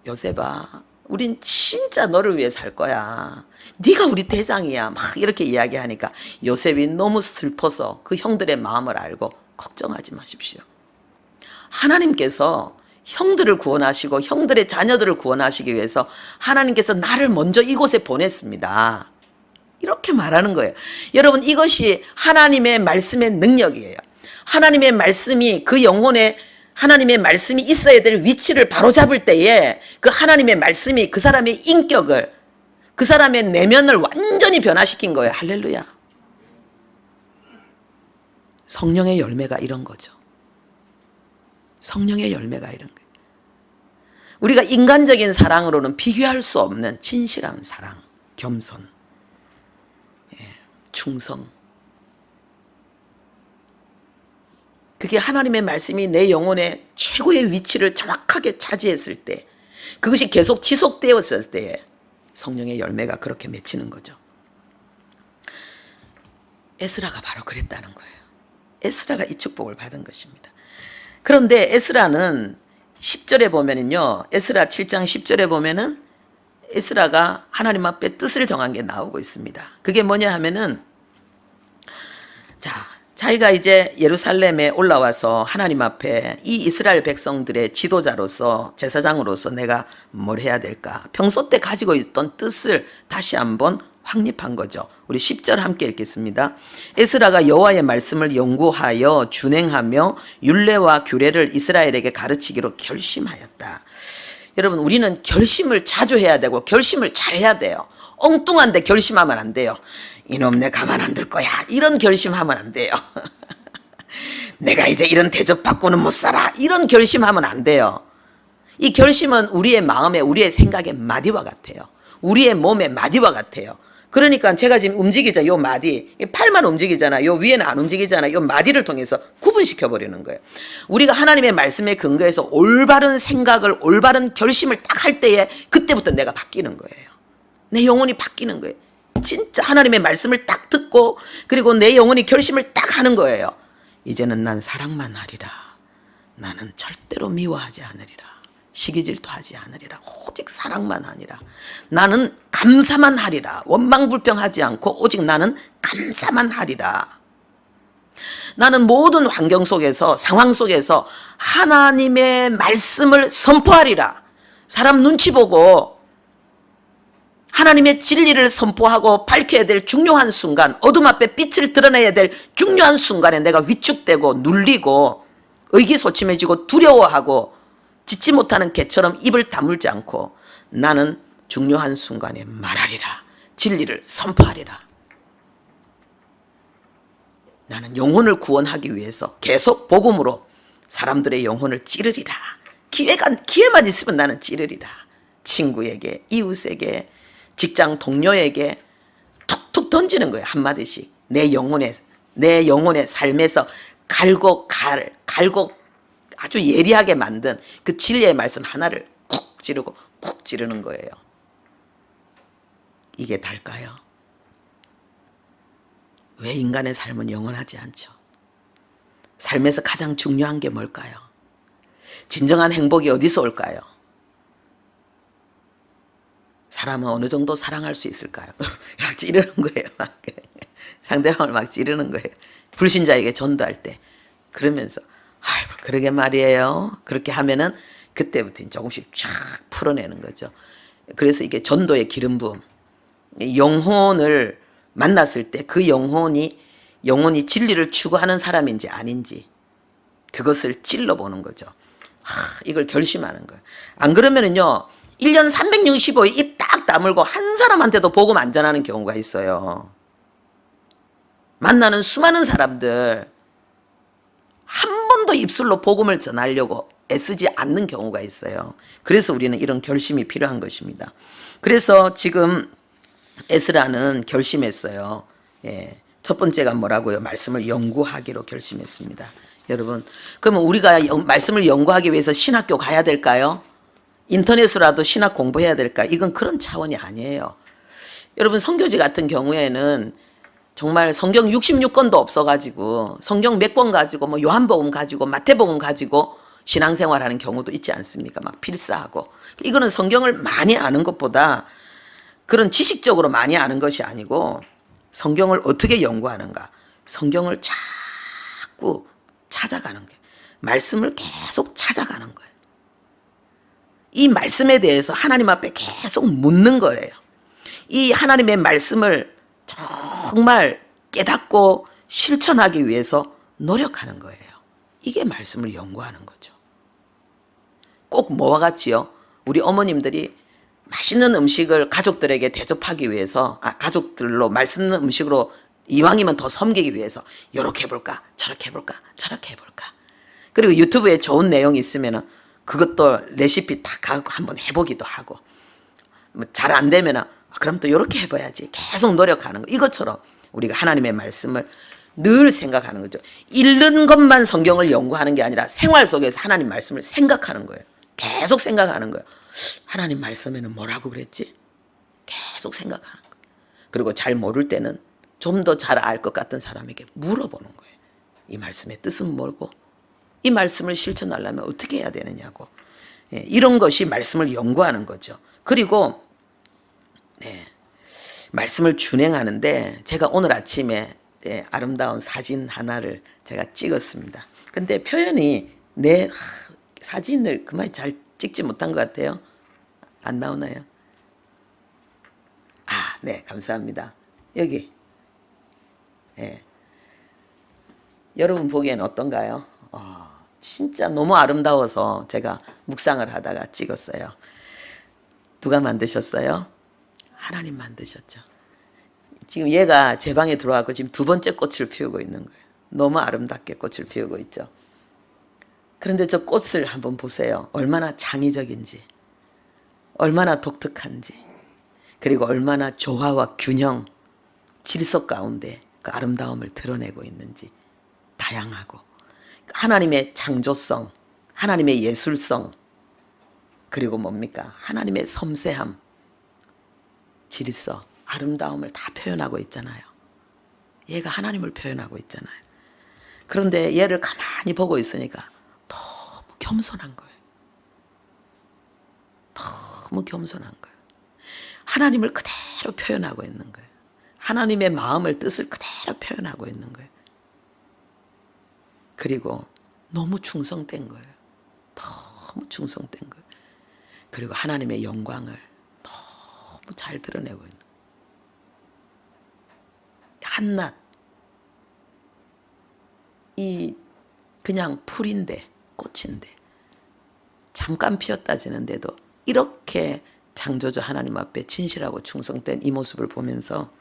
S1: 요셉아 우린 진짜 너를 위해 살 거야. 네가 우리 대장이야. 막 이렇게 이야기하니까 요셉이 너무 슬퍼서 그 형들의 마음을 알고 걱정하지 마십시오. 하나님께서 형들을 구원하시고 형들의 자녀들을 구원하시기 위해서 하나님께서 나를 먼저 이곳에 보냈습니다. 이렇게 말하는 거예요. 여러분 이것이 하나님의 말씀의 능력이에요. 하나님의 말씀이 그 영혼에 하나님의 말씀이 있어야 될 위치를 바로잡을 때에 그 하나님의 말씀이 그 사람의 인격을 그 사람의 내면을 완전히 변화시킨 거예요. 할렐루야. 성령의 열매가 이런 거죠. 성령의 열매가 이런 거예요. 우리가 인간적인 사랑으로는 비교할 수 없는 진실한 사랑, 겸손, 충성. 그게 하나님의 말씀이 내 영혼의 최고의 위치를 정확하게 차지했을 때, 그것이 계속 지속되었을 때에 성령의 열매가 그렇게 맺히는 거죠. 에스라가 바로 그랬다는 거예요. 에스라가 이 축복을 받은 것입니다. 그런데 에스라는 10절에 보면은요, 에스라 7장 10절에 보면은 에스라가 하나님 앞에 뜻을 정한 게 나오고 있습니다. 그게 뭐냐 하면은, 자기가 이제 예루살렘에 올라와서 하나님 앞에 이 이스라엘 백성들의 지도자로서 제사장으로서 내가 뭘 해야 될까? 평소 때 가지고 있던 뜻을 다시 한번 확립한 거죠. 우리 10절 함께 읽겠습니다. 에스라가 여호와의 말씀을 연구하여 준행하며 율례와 규례를 이스라엘에게 가르치기로 결심하였다. 여러분 우리는 결심을 자주 해야 되고 결심을 잘 해야 돼요. 엉뚱한데 결심하면 안 돼요. 이놈 내 가만 안 둘 거야. 이런 결심하면 안 돼요. 내가 이제 이런 대접 받고는 못 살아. 이런 결심하면 안 돼요. 이 결심은 우리의 마음에 우리의 생각의 마디와 같아요. 우리의 몸의 마디와 같아요. 그러니까 제가 지금 움직이자 요 마디, 팔만 움직이잖아. 요 위에는 안 움직이잖아. 요 마디를 통해서 구분시켜 버리는 거예요. 우리가 하나님의 말씀에 근거해서 올바른 생각을 올바른 결심을 딱 할 때에 그때부터 내가 바뀌는 거예요. 내 영혼이 바뀌는 거예요. 진짜 하나님의 말씀을 딱 듣고 그리고 내 영혼이 결심을 딱 하는 거예요. 이제는 난 사랑만 하리라. 나는 절대로 미워하지 않으리라. 시기질투하지 않으리라. 오직 사랑만 하니라. 나는 감사만 하리라. 원망불평하지 않고 오직 나는 감사만 하리라. 나는 모든 환경 속에서 상황 속에서 하나님의 말씀을 선포하리라. 사람 눈치 보고 하나님의 진리를 선포하고 밝혀야 될 중요한 순간, 어둠 앞에 빛을 드러내야 될 중요한 순간에 내가 위축되고 눌리고 의기소침해지고 두려워하고 짓지 못하는 개처럼 입을 다물지 않고 나는 중요한 순간에 말하리라. 진리를 선포하리라. 나는 영혼을 구원하기 위해서 계속 복음으로 사람들의 영혼을 찌르리라. 기회만 있으면 나는 찌르리라. 친구에게, 이웃에게, 직장 동료에게 툭툭 던지는 거예요. 한마디씩. 내 영혼의 삶에서 갈고 아주 예리하게 만든 그 진리의 말씀 하나를 쿡 찌르고 쿡 찌르는 거예요. 이게 달까요? 왜 인간의 삶은 영원하지 않죠? 삶에서 가장 중요한 게 뭘까요? 진정한 행복이 어디서 올까요? 사람은 어느 정도 사랑할 수 있을까요? 막 찌르는 거예요. 상대방을 막 찌르는 거예요. 불신자에게 전도할 때. 그러면서 아이고 그러게 말이에요. 그렇게 하면은 그때부터 조금씩 쫙 풀어내는 거죠. 그래서 이게 전도의 기름 부음, 영혼을 만났을 때 그 영혼이 진리를 추구하는 사람인지 아닌지 그것을 찔러보는 거죠. 이걸 결심하는 거예요. 안 그러면은요 1년 365일 입 딱 다물고 한 사람한테도 복음 안 전하는 경우가 있어요. 만나는 수많은 사람들 한 번도 입술로 복음을 전하려고 애쓰지 않는 경우가 있어요. 그래서 우리는 이런 결심이 필요한 것입니다. 그래서 지금 에스라는 결심했어요. 예. 첫 번째가 뭐라고요? 말씀을 연구하기로 결심했습니다. 여러분, 그러면 우리가 말씀을 연구하기 위해서 신학교 가야 될까요? 인터넷으로라도 신학 공부해야 될까? 이건 그런 차원이 아니에요. 여러분, 선교지 같은 경우에는 정말 성경 66권도 없어가지고 성경 몇 권 가지고 뭐 요한복음 가지고 마태복음 가지고 신앙생활하는 경우도 있지 않습니까? 막 필사하고. 이거는 성경을 많이 아는 것보다 그런 지식적으로 많이 아는 것이 아니고 성경을 어떻게 연구하는가. 성경을 자꾸 찾아가는 거예요. 말씀을 계속 찾아가는 거예요. 이 말씀에 대해서 하나님 앞에 계속 묻는 거예요. 이 하나님의 말씀을 정말 깨닫고 실천하기 위해서 노력하는 거예요. 이게 말씀을 연구하는 거죠. 꼭 뭐와 같지요? 우리 어머님들이 맛있는 음식을 가족들에게 대접하기 위해서 가족들로 맛있는 음식으로 이왕이면 더 섬기기 위해서 이렇게 해볼까 저렇게 해볼까 저렇게 해볼까 그리고 유튜브에 좋은 내용이 있으면 그것도 레시피 다 가고 한번 해보기도 하고 뭐 잘 안 되면 그럼 또 이렇게 해봐야지 계속 노력하는 거. 이것처럼 우리가 하나님의 말씀을 늘 생각하는 거죠. 읽는 것만 성경을 연구하는 게 아니라 생활 속에서 하나님 말씀을 생각하는 거예요. 계속 생각하는 거예요. 하나님 말씀에는 뭐라고 그랬지? 계속 생각하는 거예요. 그리고 잘 모를 때는 좀 더 잘 알 것 같은 사람에게 물어보는 거예요. 이 말씀의 뜻은 뭐고? 이 말씀을 실천하려면 어떻게 해야 되느냐고. 이런 것이 말씀을 연구하는 거죠. 그리고 말씀을 준행하는데 제가 오늘 아침에 아름다운 사진 하나를 제가 찍었습니다. 근데 표현이 내 사진을 그만 잘 찍지 못한 것 같아요. 안 나오나요? 네, 감사합니다. 여기. 여러분 보기엔 어떤가요? 진짜 너무 아름다워서 제가 묵상을 하다가 찍었어요. 누가 만드셨어요? 하나님 만드셨죠. 지금 얘가 제 방에 들어와서 지금 두 번째 꽃을 피우고 있는 거예요. 너무 아름답게 꽃을 피우고 있죠. 그런데 저 꽃을 한번 보세요. 얼마나 창의적인지, 얼마나 독특한지, 그리고 얼마나 조화와 균형, 질서 가운데 그 아름다움을 드러내고 있는지 다양하고 하나님의 창조성, 하나님의 예술성, 그리고 뭡니까? 하나님의 섬세함, 질서, 아름다움을 다 표현하고 있잖아요. 얘가 하나님을 표현하고 있잖아요. 그런데 얘를 가만히 보고 있으니까 너무 겸손한 거예요. 너무 겸손한 거예요. 하나님을 그대로 표현하고 있는 거예요. 하나님의 마음을, 뜻을 그대로 표현하고 있는 거예요. 그리고 너무 충성된 거예요. 너무 충성된 거예요. 그리고 하나님의 영광을 너무 잘 드러내고 있는 거예요. 한낱 이 그냥 풀인데, 꽃인데 잠깐 피었다지는데도 이렇게 창조주 하나님 앞에 진실하고 충성된 이 모습을 보면서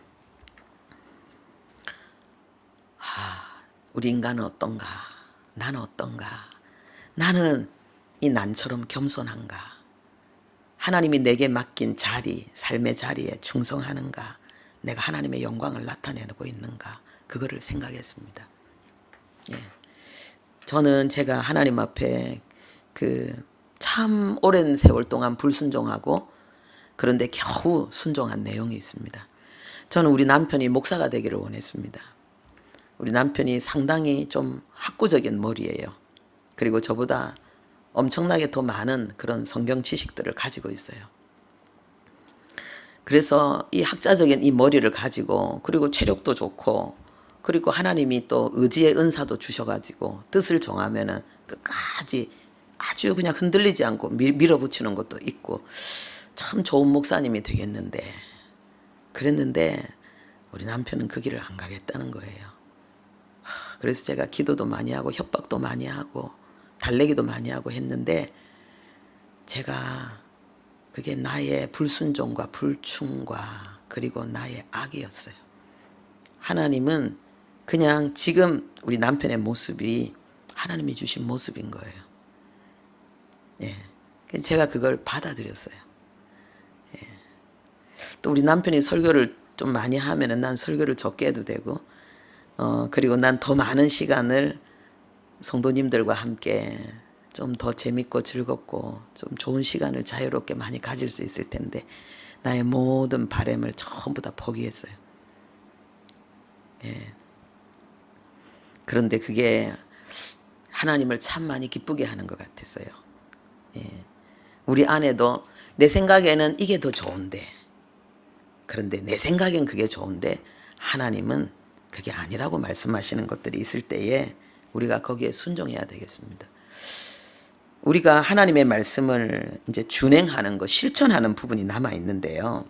S1: 우리 인간은 어떤가? 나는 어떤가? 나는 이 난처럼 겸손한가? 하나님이 내게 맡긴 자리, 삶의 자리에 충성하는가? 내가 하나님의 영광을 나타내고 있는가? 그거를 생각했습니다. 저는 제가 하나님 앞에 참 오랜 세월 동안 불순종하고 그런데 겨우 순종한 내용이 있습니다. 저는 우리 남편이 목사가 되기를 원했습니다. 우리 남편이 상당히 좀 학구적인 머리예요. 그리고 저보다 엄청나게 더 많은 그런 성경 지식들을 가지고 있어요. 그래서 이 학자적인 이 머리를 가지고 그리고 체력도 좋고 그리고 하나님이 또 의지의 은사도 주셔가지고 뜻을 정하면은 끝까지 아주 그냥 흔들리지 않고 밀어붙이는 것도 있고 참 참 좋은 목사님이 되겠는데 그랬는데 우리 남편은 그 길을 안 가겠다는 거예요. 그래서 제가 기도도 많이 하고 협박도 많이 하고 달래기도 많이 하고 했는데 제가 그게 나의 불순종과 불충과 그리고 나의 악이었어요. 하나님은 그냥 지금 우리 남편의 모습이 하나님이 주신 모습인 거예요. 예. 그래서 제가 그걸 받아들였어요. 예. 또 우리 남편이 설교를 좀 많이 하면은 난 설교를 적게 해도 되고, 그리고 난 더 많은 시간을 성도님들과 함께 좀 더 재밌고 즐겁고 좀 좋은 시간을 자유롭게 많이 가질 수 있을 텐데 나의 모든 바람을 전부 다 포기했어요. 예. 그런데 그게 하나님을 참 많이 기쁘게 하는 것 같았어요. 예. 우리 아내도 내 생각에는 이게 더 좋은데, 그런데 내 생각엔 그게 좋은데 하나님은 그게 아니라고 말씀하시는 것들이 있을 때에 우리가 거기에 순종해야 되겠습니다. 우리가 하나님의 말씀을 이제 준행하는 것, 실천하는 부분이 남아 있는데요.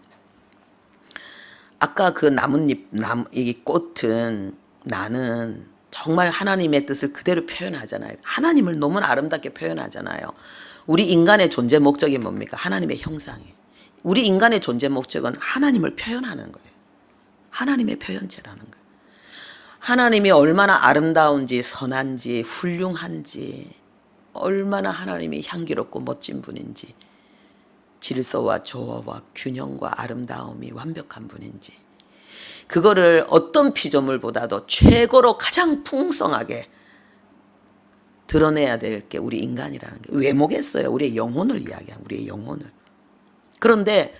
S1: 아까 그 나뭇잎, 이 꽃은 나는 정말 하나님의 뜻을 그대로 표현하잖아요. 하나님을 너무 아름답게 표현하잖아요. 우리 인간의 존재 목적이 뭡니까? 하나님의 형상이에요. 우리 인간의 존재 목적은 하나님을 표현하는 거예요. 하나님의 표현체라는 거예요. 하나님이 얼마나 아름다운지 선한지 훌륭한지 얼마나 하나님이 향기롭고 멋진 분인지 질서와 조화와 균형과 아름다움이 완벽한 분인지 그거를 어떤 피조물보다도 최고로 가장 풍성하게 드러내야 될 게 우리 인간이라는 게 외모겠어요. 우리의 영혼을 이야기하는 우리의 영혼을. 그런데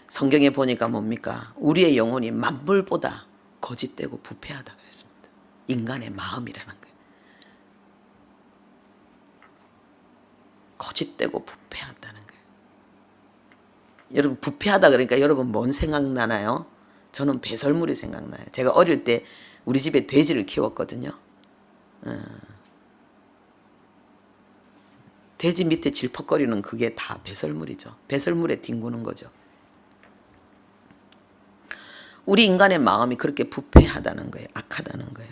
S1: 성경에 보니까 뭡니까? 우리의 영혼이 만물보다 거짓되고 부패하다 그랬습니다. 인간의 마음이라는 거예요. 거짓되고 부패하다는 거예요. 여러분 부패하다 그러니까 여러분 뭔 생각나나요? 저는 배설물이 생각나요. 제가 어릴 때 우리 집에 돼지를 키웠거든요. 돼지 밑에 질퍽거리는 그게 다 배설물이죠. 배설물에 뒹구는 거죠. 우리 인간의 마음이 그렇게 부패하다는 거예요. 악하다는 거예요.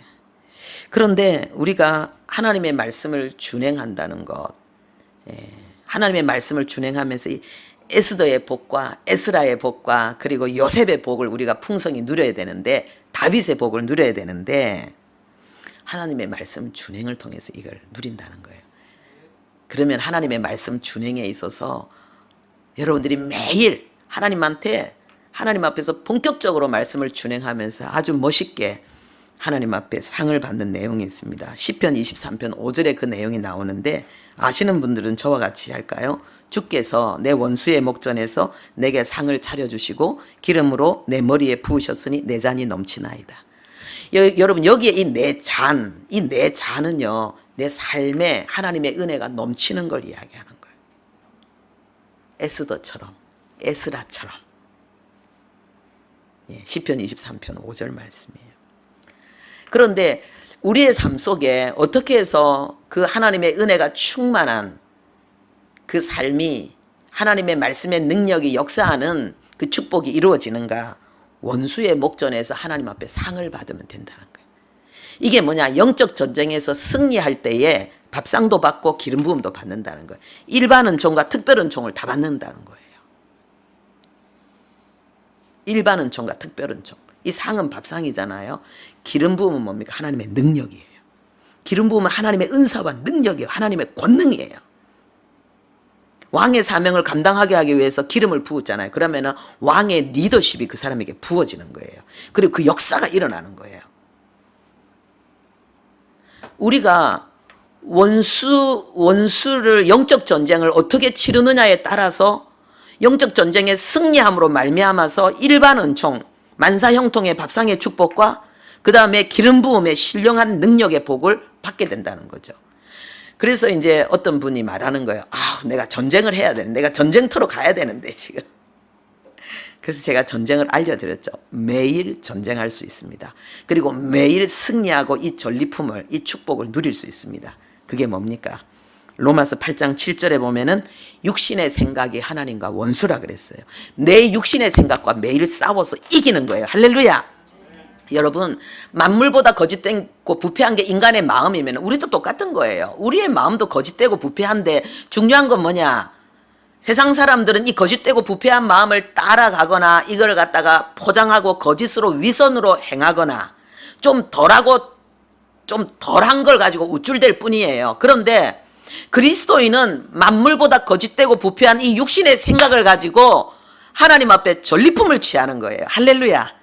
S1: 그런데 우리가 하나님의 말씀을 준행한다는 것, 하나님의 말씀을 준행하면서 이 에스더의 복과 에스라의 복과 그리고 요셉의 복을 우리가 풍성히 누려야 되는데 다윗의 복을 누려야 되는데 하나님의 말씀 준행을 통해서 이걸 누린다는 거예요. 그러면 하나님의 말씀 준행에 있어서 여러분들이 매일 하나님 앞에서 본격적으로 말씀을 준행하면서 아주 멋있게 하나님 앞에 상을 받는 내용이 있습니다. 시편 23편 5절에 그 내용이 나오는데 아시는 분들은 저와 같이 할까요? 주께서 내 원수의 목전에서 내게 상을 차려주시고 기름으로 내 머리에 부으셨으니 내 잔이 넘치나이다. 여러분 여기에 이 내 잔은요 내 삶에 하나님의 은혜가 넘치는 걸 이야기하는 거예요. 에스더처럼 에스라처럼. 시편 23편 5절 말씀이에요. 그런데 우리의 삶 속에 어떻게 해서 그 하나님의 은혜가 충만한 그 삶이 하나님의 말씀의 능력이 역사하는 그 축복이 이루어지는가? 원수의 목전에서 하나님 앞에 상을 받으면 된다는 거예요. 이게 뭐냐? 영적 전쟁에서 승리할 때에 밥상도 받고 기름 부음도 받는다는 거예요. 일반 은총과 특별 은총을 다 받는다는 거예요. 일반 은총과 특별 은총. 이 상은 밥상이잖아요. 기름 부음은 뭡니까? 하나님의 능력이에요. 기름 부음은 하나님의 은사와 능력이에요. 하나님의 권능이에요. 왕의 사명을 감당하게 하기 위해서 기름을 부었잖아요. 그러면은 왕의 리더십이 그 사람에게 부어지는 거예요. 그리고 그 역사가 일어나는 거예요. 우리가 원수를 영적 전쟁을 어떻게 치르느냐에 따라서 영적 전쟁에 승리함으로 말미암아서 일반 은총, 만사 형통의 밥상의 축복과 그 다음에 기름 부음의 신령한 능력의 복을 받게 된다는 거죠. 그래서 이제 어떤 분이 말하는 거예요. 내가 전쟁을 해야 되는데, 내가 전쟁터로 가야 되는데 지금. 그래서 제가 전쟁을 알려드렸죠. 매일 전쟁할 수 있습니다. 그리고 매일 승리하고 이 전리품을, 이 축복을 누릴 수 있습니다. 그게 뭡니까? 로마서 8장 7절에 보면은 육신의 생각이 하나님과 원수라 그랬어요. 내 육신의 생각과 매일 싸워서 이기는 거예요. 할렐루야. 여러분, 만물보다 거짓되고 부패한 게 인간의 마음이면 우리도 똑같은 거예요. 우리의 마음도 거짓되고 부패한데 중요한 건 뭐냐? 세상 사람들은 이 거짓되고 부패한 마음을 따라가거나 이걸 갖다가 포장하고 거짓으로 위선으로 행하거나 좀 덜한 걸 가지고 우쭐댈 뿐이에요. 그런데 그리스도인은 만물보다 거짓되고 부패한 이 육신의 생각을 가지고 하나님 앞에 전리품을 취하는 거예요. 할렐루야.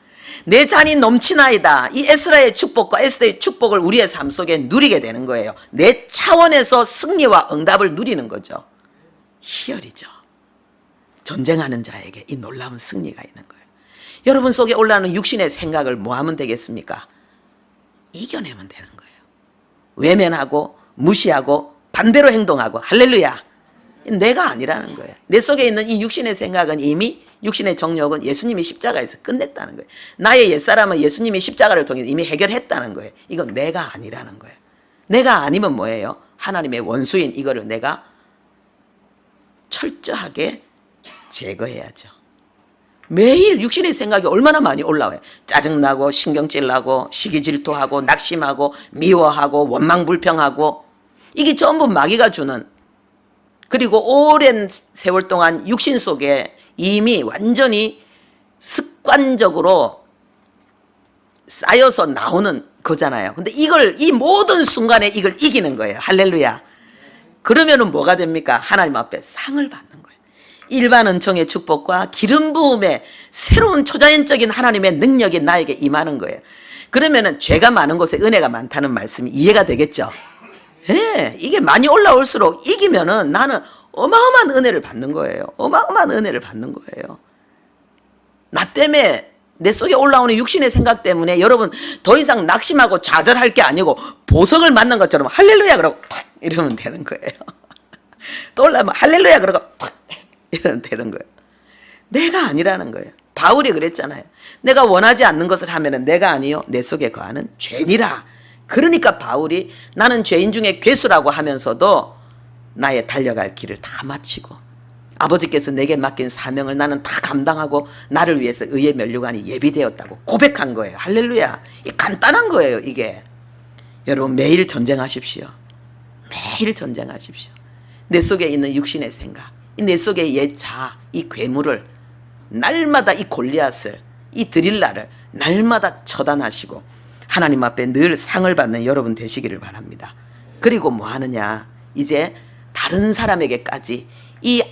S1: 내 잔이 넘치나이다. 이 에스라의 축복과 에스더의 축복을 우리의 삶 속에 누리게 되는 거예요. 내 차원에서 승리와 응답을 누리는 거죠. 희열이죠. 전쟁하는 자에게 이 놀라운 승리가 있는 거예요. 여러분 속에 올라오는 육신의 생각을 뭐 하면 되겠습니까? 이겨내면 되는 거예요. 외면하고 무시하고 반대로 행동하고. 할렐루야. 내가 아니라는 거예요. 내 속에 있는 이 육신의 생각은 이미 육신의 정욕은 예수님이 십자가에서 끝냈다는 거예요. 나의 옛사람은 예수님이 십자가를 통해 이미 해결했다는 거예요. 이건 내가 아니라는 거예요. 내가 아니면 뭐예요? 하나님의 원수인 이거를 내가 철저하게 제거해야죠. 매일 육신의 생각이 얼마나 많이 올라와요. 짜증나고 신경질나고 시기질투하고 낙심하고 미워하고 원망불평하고 이게 전부 마귀가 주는, 그리고 오랜 세월 동안 육신 속에 이미 완전히 습관적으로 쌓여서 나오는 거잖아요. 근데 이 모든 순간에 이걸 이기는 거예요. 할렐루야. 그러면은 뭐가 됩니까? 하나님 앞에 상을 받는 거예요. 일반 은총의 축복과 기름 부음의 새로운 초자연적인 하나님의 능력이 나에게 임하는 거예요. 그러면은 죄가 많은 곳에 은혜가 많다는 말씀이 이해가 되겠죠? 예, 이게 많이 올라올수록 이기면은 나는 어마어마한 은혜를 받는 거예요. 어마어마한 은혜를 받는 거예요. 나 때문에 내 속에 올라오는 육신의 생각 때문에 여러분 더 이상 낙심하고 좌절할 게 아니고 보석을 만난 것처럼 할렐루야 그러고 팍 이러면 되는 거예요. 또 올라오면 할렐루야 그러고 팍 이러면 되는 거예요. 내가 아니라는 거예요. 바울이 그랬잖아요. 내가 원하지 않는 것을 하면은 내가 아니요 내 속에 거하는 죄니라. 그러니까 바울이 나는 죄인 중에 괴수라고 하면서도 나의 달려갈 길을 다 마치고 아버지께서 내게 맡긴 사명을 나는 다 감당하고 나를 위해서 의의 면류관이 예비되었다고 고백한 거예요. 할렐루야. 이 간단한 거예요. 이게 여러분 매일 전쟁하십시오. 매일 전쟁하십시오. 내 속에 있는 육신의 생각, 내 속의 옛 자아, 이 괴물을 날마다 이 골리앗을, 이 드릴라를 날마다 처단하시고 하나님 앞에 늘 상을 받는 여러분 되시기를 바랍니다. 그리고 뭐 하느냐? 이제 다른 사람에게까지 이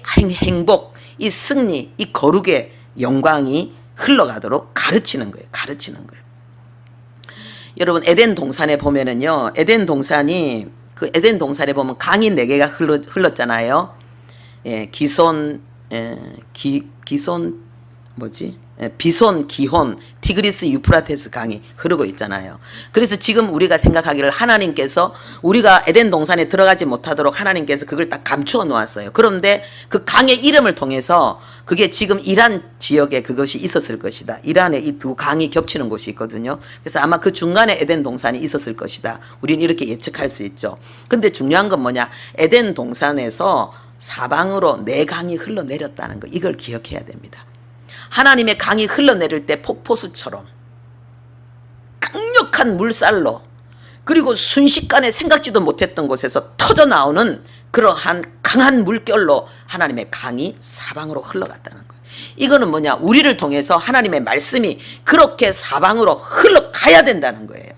S1: 행복, 이 승리, 이 거룩의 영광이 흘러가도록 가르치는 거예요. 가르치는 거예요. 여러분 에덴 동산에 보면은요. 에덴 동산에 보면 강이 4개가 흘렀잖아요. 예, 비손, 기혼, 티그리스, 유프라테스 강이 흐르고 있잖아요. 그래서 지금 우리가 생각하기를 하나님께서 우리가 에덴 동산에 들어가지 못하도록 하나님께서 그걸 딱 감추어 놓았어요. 그런데 그 강의 이름을 통해서 그게 지금 이란 지역에 그것이 있었을 것이다. 이란에 이 두 강이 겹치는 곳이 있거든요. 그래서 아마 그 중간에 에덴 동산이 있었을 것이다. 우리는 이렇게 예측할 수 있죠. 근데 중요한 건 뭐냐? 에덴 동산에서 사방으로 4강이 흘러내렸다는 거, 이걸 기억해야 됩니다. 하나님의 강이 흘러내릴 때 폭포수처럼 강력한 물살로, 그리고 순식간에 생각지도 못했던 곳에서 터져 나오는 그러한 강한 물결로 하나님의 강이 사방으로 흘러갔다는 거예요. 이거는 뭐냐? 우리를 통해서 하나님의 말씀이 그렇게 사방으로 흘러가야 된다는 거예요.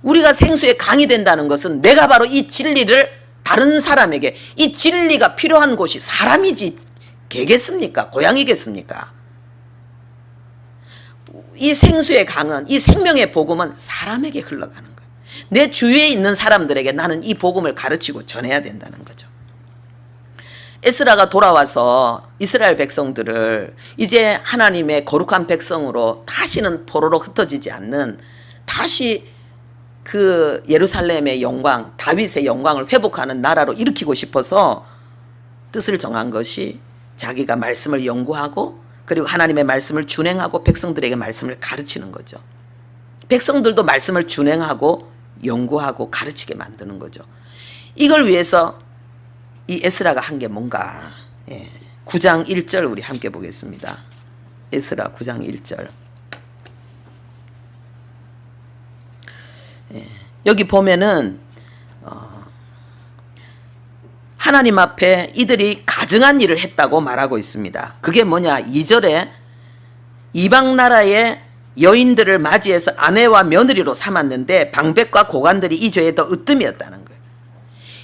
S1: 우리가 생수의 강이 된다는 것은 내가 바로 이 진리를 다른 사람에게, 이 진리가 필요한 곳이 사람이지 개겠습니까? 고양이겠습니까? 이 생수의 강은, 이 생명의 복음은 사람에게 흘러가는 거예요. 내 주위에 있는 사람들에게 나는 이 복음을 가르치고 전해야 된다는 거죠. 에스라가 돌아와서 이스라엘 백성들을 이제 하나님의 거룩한 백성으로 다시는 포로로 흩어지지 않는, 다시 그 예루살렘의 영광, 다윗의 영광을 회복하는 나라로 일으키고 싶어서 뜻을 정한 것이 자기가 말씀을 연구하고 그리고 하나님의 말씀을 준행하고 백성들에게 말씀을 가르치는 거죠. 백성들도 말씀을 준행하고 연구하고 가르치게 만드는 거죠. 이걸 위해서 이 에스라가 한 게 뭔가. 9장 1절 우리 함께 보겠습니다. 에스라 9장 1절. 여기 보면은 하나님 앞에 이들이 가증한 일을 했다고 말하고 있습니다. 그게 뭐냐? 2절에 이방 나라의 여인들을 맞이해서 아내와 며느리로 삼았는데 방백과 고관들이 이 죄에 더 으뜸이었다는 거예요.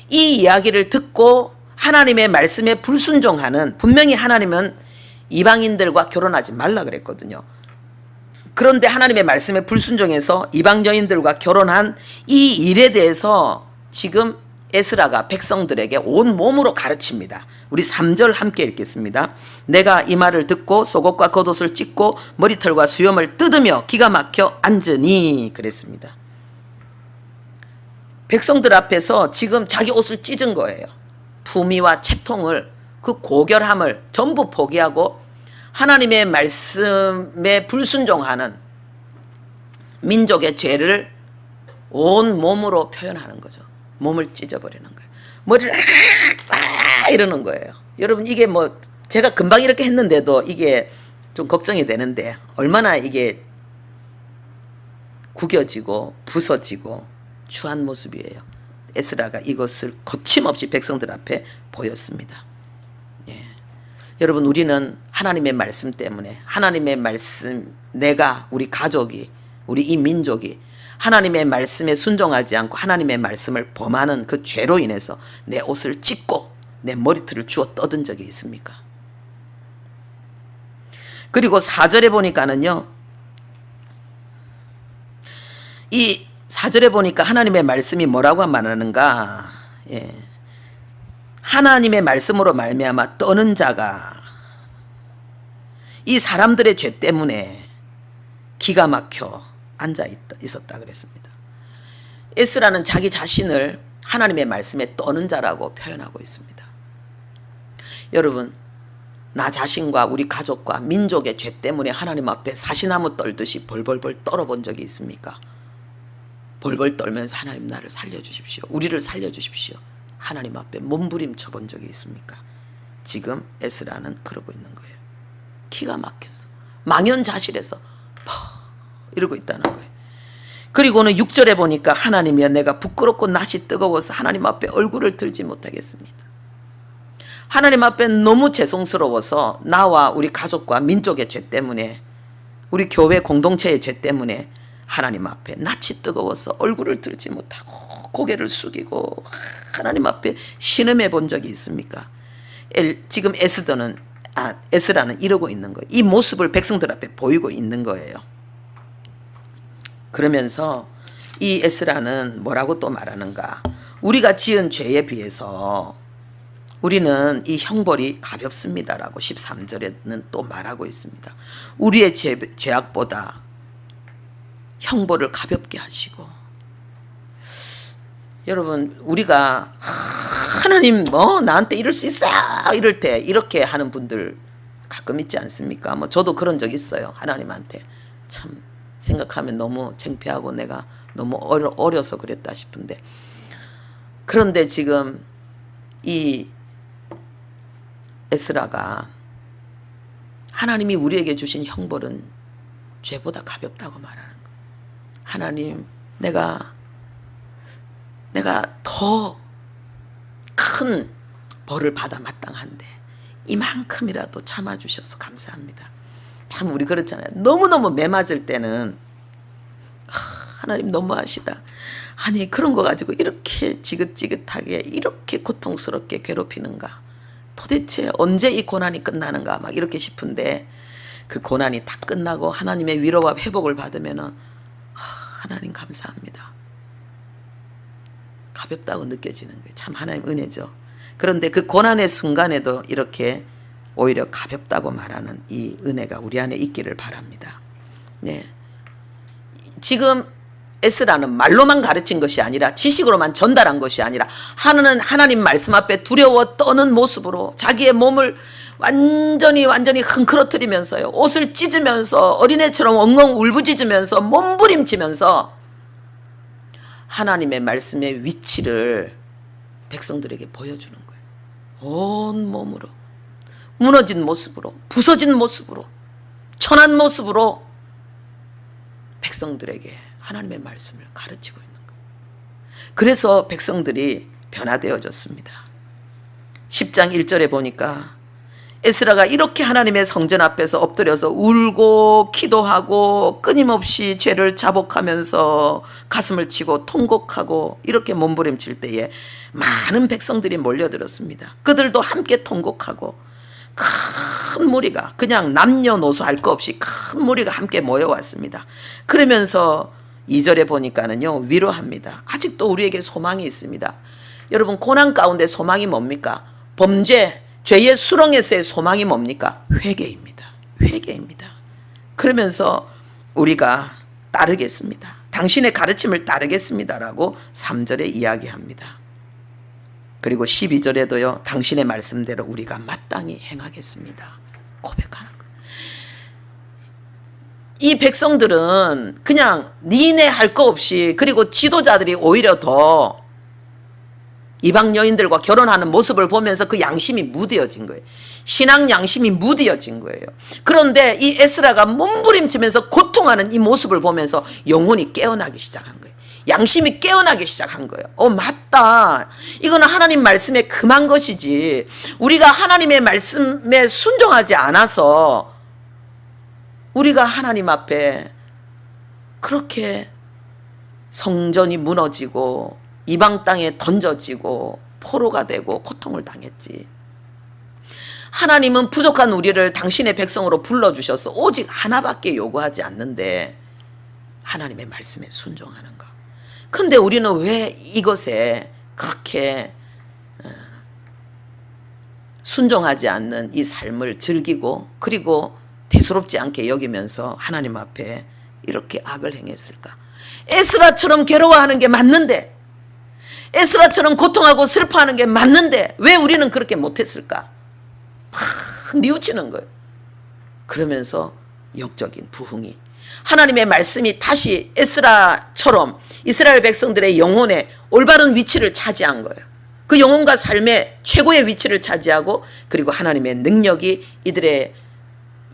S1: 이 이야기를 듣고 하나님의 말씀에 불순종하는, 분명히 하나님은 이방인들과 결혼하지 말라 그랬거든요. 그런데 하나님의 말씀에 불순종해서 이방 여인들과 결혼한 이 일에 대해서 지금 에스라가 백성들에게 온 몸으로 가르칩니다. 우리 3절 함께 읽겠습니다. 내가 이 말을 듣고 속옷과 겉옷을 찢고 머리털과 수염을 뜯으며 기가 막혀 앉으니 그랬습니다. 백성들 앞에서 지금 자기 옷을 찢은 거예요. 품위와 채통을, 그 고결함을 전부 포기하고 하나님의 말씀에 불순종하는 민족의 죄를 온 몸으로 표현하는 거죠. 몸을 찢어버리는 거예요. 머리를 이러는 거예요. 여러분, 이게 뭐 제가 금방 이렇게 했는데도 이게 좀 걱정이 되는데 얼마나 이게 구겨지고 부서지고 추한 모습이에요. 에스라가 이것을 거침없이 백성들 앞에 보였습니다. 여러분, 우리는 하나님의 말씀 때문에, 하나님의 말씀, 내가, 우리 가족이, 우리 이 민족이 하나님의 말씀에 순종하지 않고 하나님의 말씀을 범하는 그 죄로 인해서 내 옷을 찢고 내 머리털을 주워 떠든 적이 있습니까? 그리고 4절에 보니까는요, 이 4절에 보니까 하나님의 말씀이 뭐라고 말하는가? 하나님의 말씀으로 말미암아 떠는 자가 이 사람들의 죄 때문에 기가 막혀 앉아 있었다 그랬습니다. 에스라는 자기 자신을 하나님의 말씀에 떠는 자라고 표현하고 있습니다. 여러분, 나 자신과 우리 가족과 민족의 죄 때문에 하나님 앞에 사시나무 떨듯이 벌벌벌 떨어본 적이 있습니까? 벌벌 떨면서 하나님 나를 살려주십시오. 우리를 살려주십시오. 하나님 앞에 몸부림쳐 본 적이 있습니까? 지금 에스라는 그러고 있는 거예요. 기가 막혀서 망연자실해서 이러고 있다는 거예요. 그리고는 6절에 보니까 하나님이여 내가 부끄럽고 낯이 뜨거워서 하나님 앞에 얼굴을 들지 못하겠습니다. 하나님 앞에 너무 죄송스러워서 나와 우리 가족과 민족의 죄 때문에, 우리 교회 공동체의 죄 때문에 하나님 앞에 낯이 뜨거워서 얼굴을 들지 못하고 고개를 숙이고 하나님 앞에 신음해 본 적이 있습니까? 지금 에스라는 이러고 있는 거예요. 이 모습을 백성들 앞에 보이고 있는 거예요. 그러면서 이 에스라는 뭐라고 또 말하는가? 우리가 지은 죄에 비해서 우리는 이 형벌이 가볍습니다라고 13절에는 또 말하고 있습니다. 우리의 죄악보다 형벌을 가볍게 하시고, 여러분, 우리가 하나님 나한테 이럴 수 있어 이럴 때 이렇게 하는 분들 가끔 있지 않습니까? 뭐 저도 그런 적 있어요. 하나님한테 참 생각하면 너무 창피하고 내가 너무 어려서 그랬다 싶은데, 그런데 지금 이 에스라가 하나님이 우리에게 주신 형벌은 죄보다 가볍다고 말하는 거예요. 하나님, 내가 더 큰 벌을 받아 마땅한데 이만큼이라도 참아주셔서 감사합니다. 참 우리 그렇잖아요. 너무너무 매 맞을 때는 하나님 너무하시다. 아니 그런 거 가지고 이렇게 지긋지긋하게 이렇게 고통스럽게 괴롭히는가. 도대체 언제 이 고난이 끝나는가 막 이렇게 싶은데, 그 고난이 다 끝나고 하나님의 위로와 회복을 받으면은 하나님 감사합니다. 가볍다고 느껴지는 거예요. 참 하나님 은혜죠. 그런데 그 고난의 순간에도 이렇게 오히려 가볍다고 말하는 이 은혜가 우리 안에 있기를 바랍니다. 네. 지금 에스라는 말로만 가르친 것이 아니라, 지식으로만 전달한 것이 아니라, 하나님 말씀 앞에 두려워 떠는 모습으로 자기의 몸을 완전히 흥크러뜨리면서요, 옷을 찢으면서 어린애처럼 엉엉 울부짖으면서 몸부림치면서 하나님의 말씀의 위치를 백성들에게 보여주는 거예요. 온 몸으로, 무너진 모습으로, 부서진 모습으로, 천한 모습으로 백성들에게 하나님의 말씀을 가르치고 있는 거예요. 그래서 백성들이 변화되어졌습니다. 10장 1절에 보니까 에스라가 이렇게 하나님의 성전 앞에서 엎드려서 울고 기도하고 끊임없이 죄를 자복하면서 가슴을 치고 통곡하고 이렇게 몸부림칠 때에 많은 백성들이 몰려들었습니다. 그들도 함께 통곡하고 큰 무리가, 그냥 남녀노소 할 것 없이 큰 무리가 함께 모여왔습니다. 그러면서 2절에 보니까는요, 위로합니다. 아직도 우리에게 소망이 있습니다. 여러분, 고난 가운데 소망이 뭡니까? 범죄, 죄의 수렁에서의 소망이 뭡니까? 회개입니다. 회개입니다. 그러면서 우리가 따르겠습니다. 당신의 가르침을 따르겠습니다라고 3절에 이야기합니다. 그리고 12절에도요, 당신의 말씀대로 우리가 마땅히 행하겠습니다. 고백하는 거예요. 이 백성들은 그냥 니네 할 거 없이, 그리고 지도자들이 오히려 더 이방 여인들과 결혼하는 모습을 보면서 그 양심이 무뎌진 거예요. 신앙 양심이 무뎌진 거예요. 그런데 이 에스라가 몸부림치면서 고통하는 이 모습을 보면서 영혼이 깨어나기 시작한 거예요. 양심이 깨어나기 시작한 거예요. 맞다. 이거는 하나님 말씀에 금한 것이지. 우리가 하나님의 말씀에 순종하지 않아서 우리가 하나님 앞에 그렇게 성전이 무너지고 이방 땅에 던져지고 포로가 되고 고통을 당했지. 하나님은 부족한 우리를 당신의 백성으로 불러주셔서 오직 하나밖에 요구하지 않는데 하나님의 말씀에 순종하는 것. 근데 우리는 왜 이것에 그렇게 순종하지 않는 이 삶을 즐기고 그리고 대수롭지 않게 여기면서 하나님 앞에 이렇게 악을 행했을까? 에스라처럼 괴로워하는 게 맞는데, 에스라처럼 고통하고 슬퍼하는 게 맞는데 왜 우리는 그렇게 못했을까? 막 뉘우치는 거예요. 그러면서 영적인 부흥이, 하나님의 말씀이 다시 에스라처럼 이스라엘 백성들의 영혼에 올바른 위치를 차지한 거예요. 그 영혼과 삶의 최고의 위치를 차지하고, 그리고 하나님의 능력이 이들의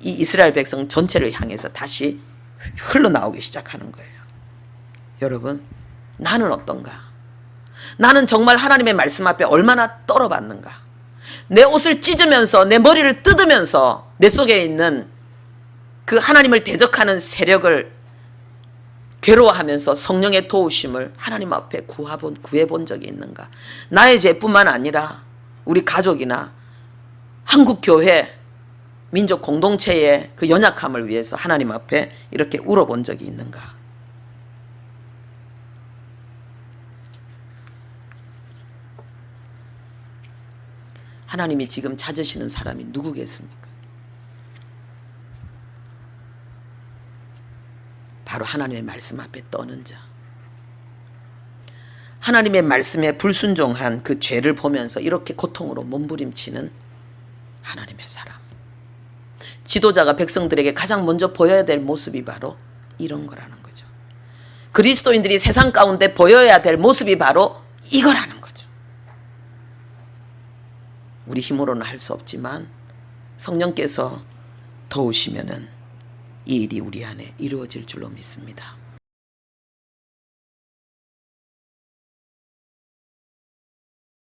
S1: 이 이스라엘 백성 전체를 향해서 다시 흘러나오기 시작하는 거예요. 여러분, 나는 어떤가? 나는 정말 하나님의 말씀 앞에 얼마나 떨어봤는가? 내 옷을 찢으면서 내 머리를 뜯으면서 내 속에 있는 그 하나님을 대적하는 세력을 괴로워하면서 성령의 도우심을 하나님 앞에 구해본 적이 있는가? 나의 죄뿐만 아니라 우리 가족이나 한국교회, 민족 공동체의 그 연약함을 위해서 하나님 앞에 이렇게 울어본 적이 있는가? 하나님이 지금 찾으시는 사람이 누구겠습니까? 바로 하나님의 말씀 앞에 떠는 자. 하나님의 말씀에 불순종한 그 죄를 보면서 이렇게 고통으로 몸부림치는 하나님의 사람. 지도자가 백성들에게 가장 먼저 보여야 될 모습이 바로 이런 거라는 거죠. 그리스도인들이 세상 가운데 보여야 될 모습이 바로 이거라는 거죠. 우리 힘으로는 할 수 없지만 성령께서 도우시면은 이 일이 우리 안에 이루어질 줄로 믿습니다.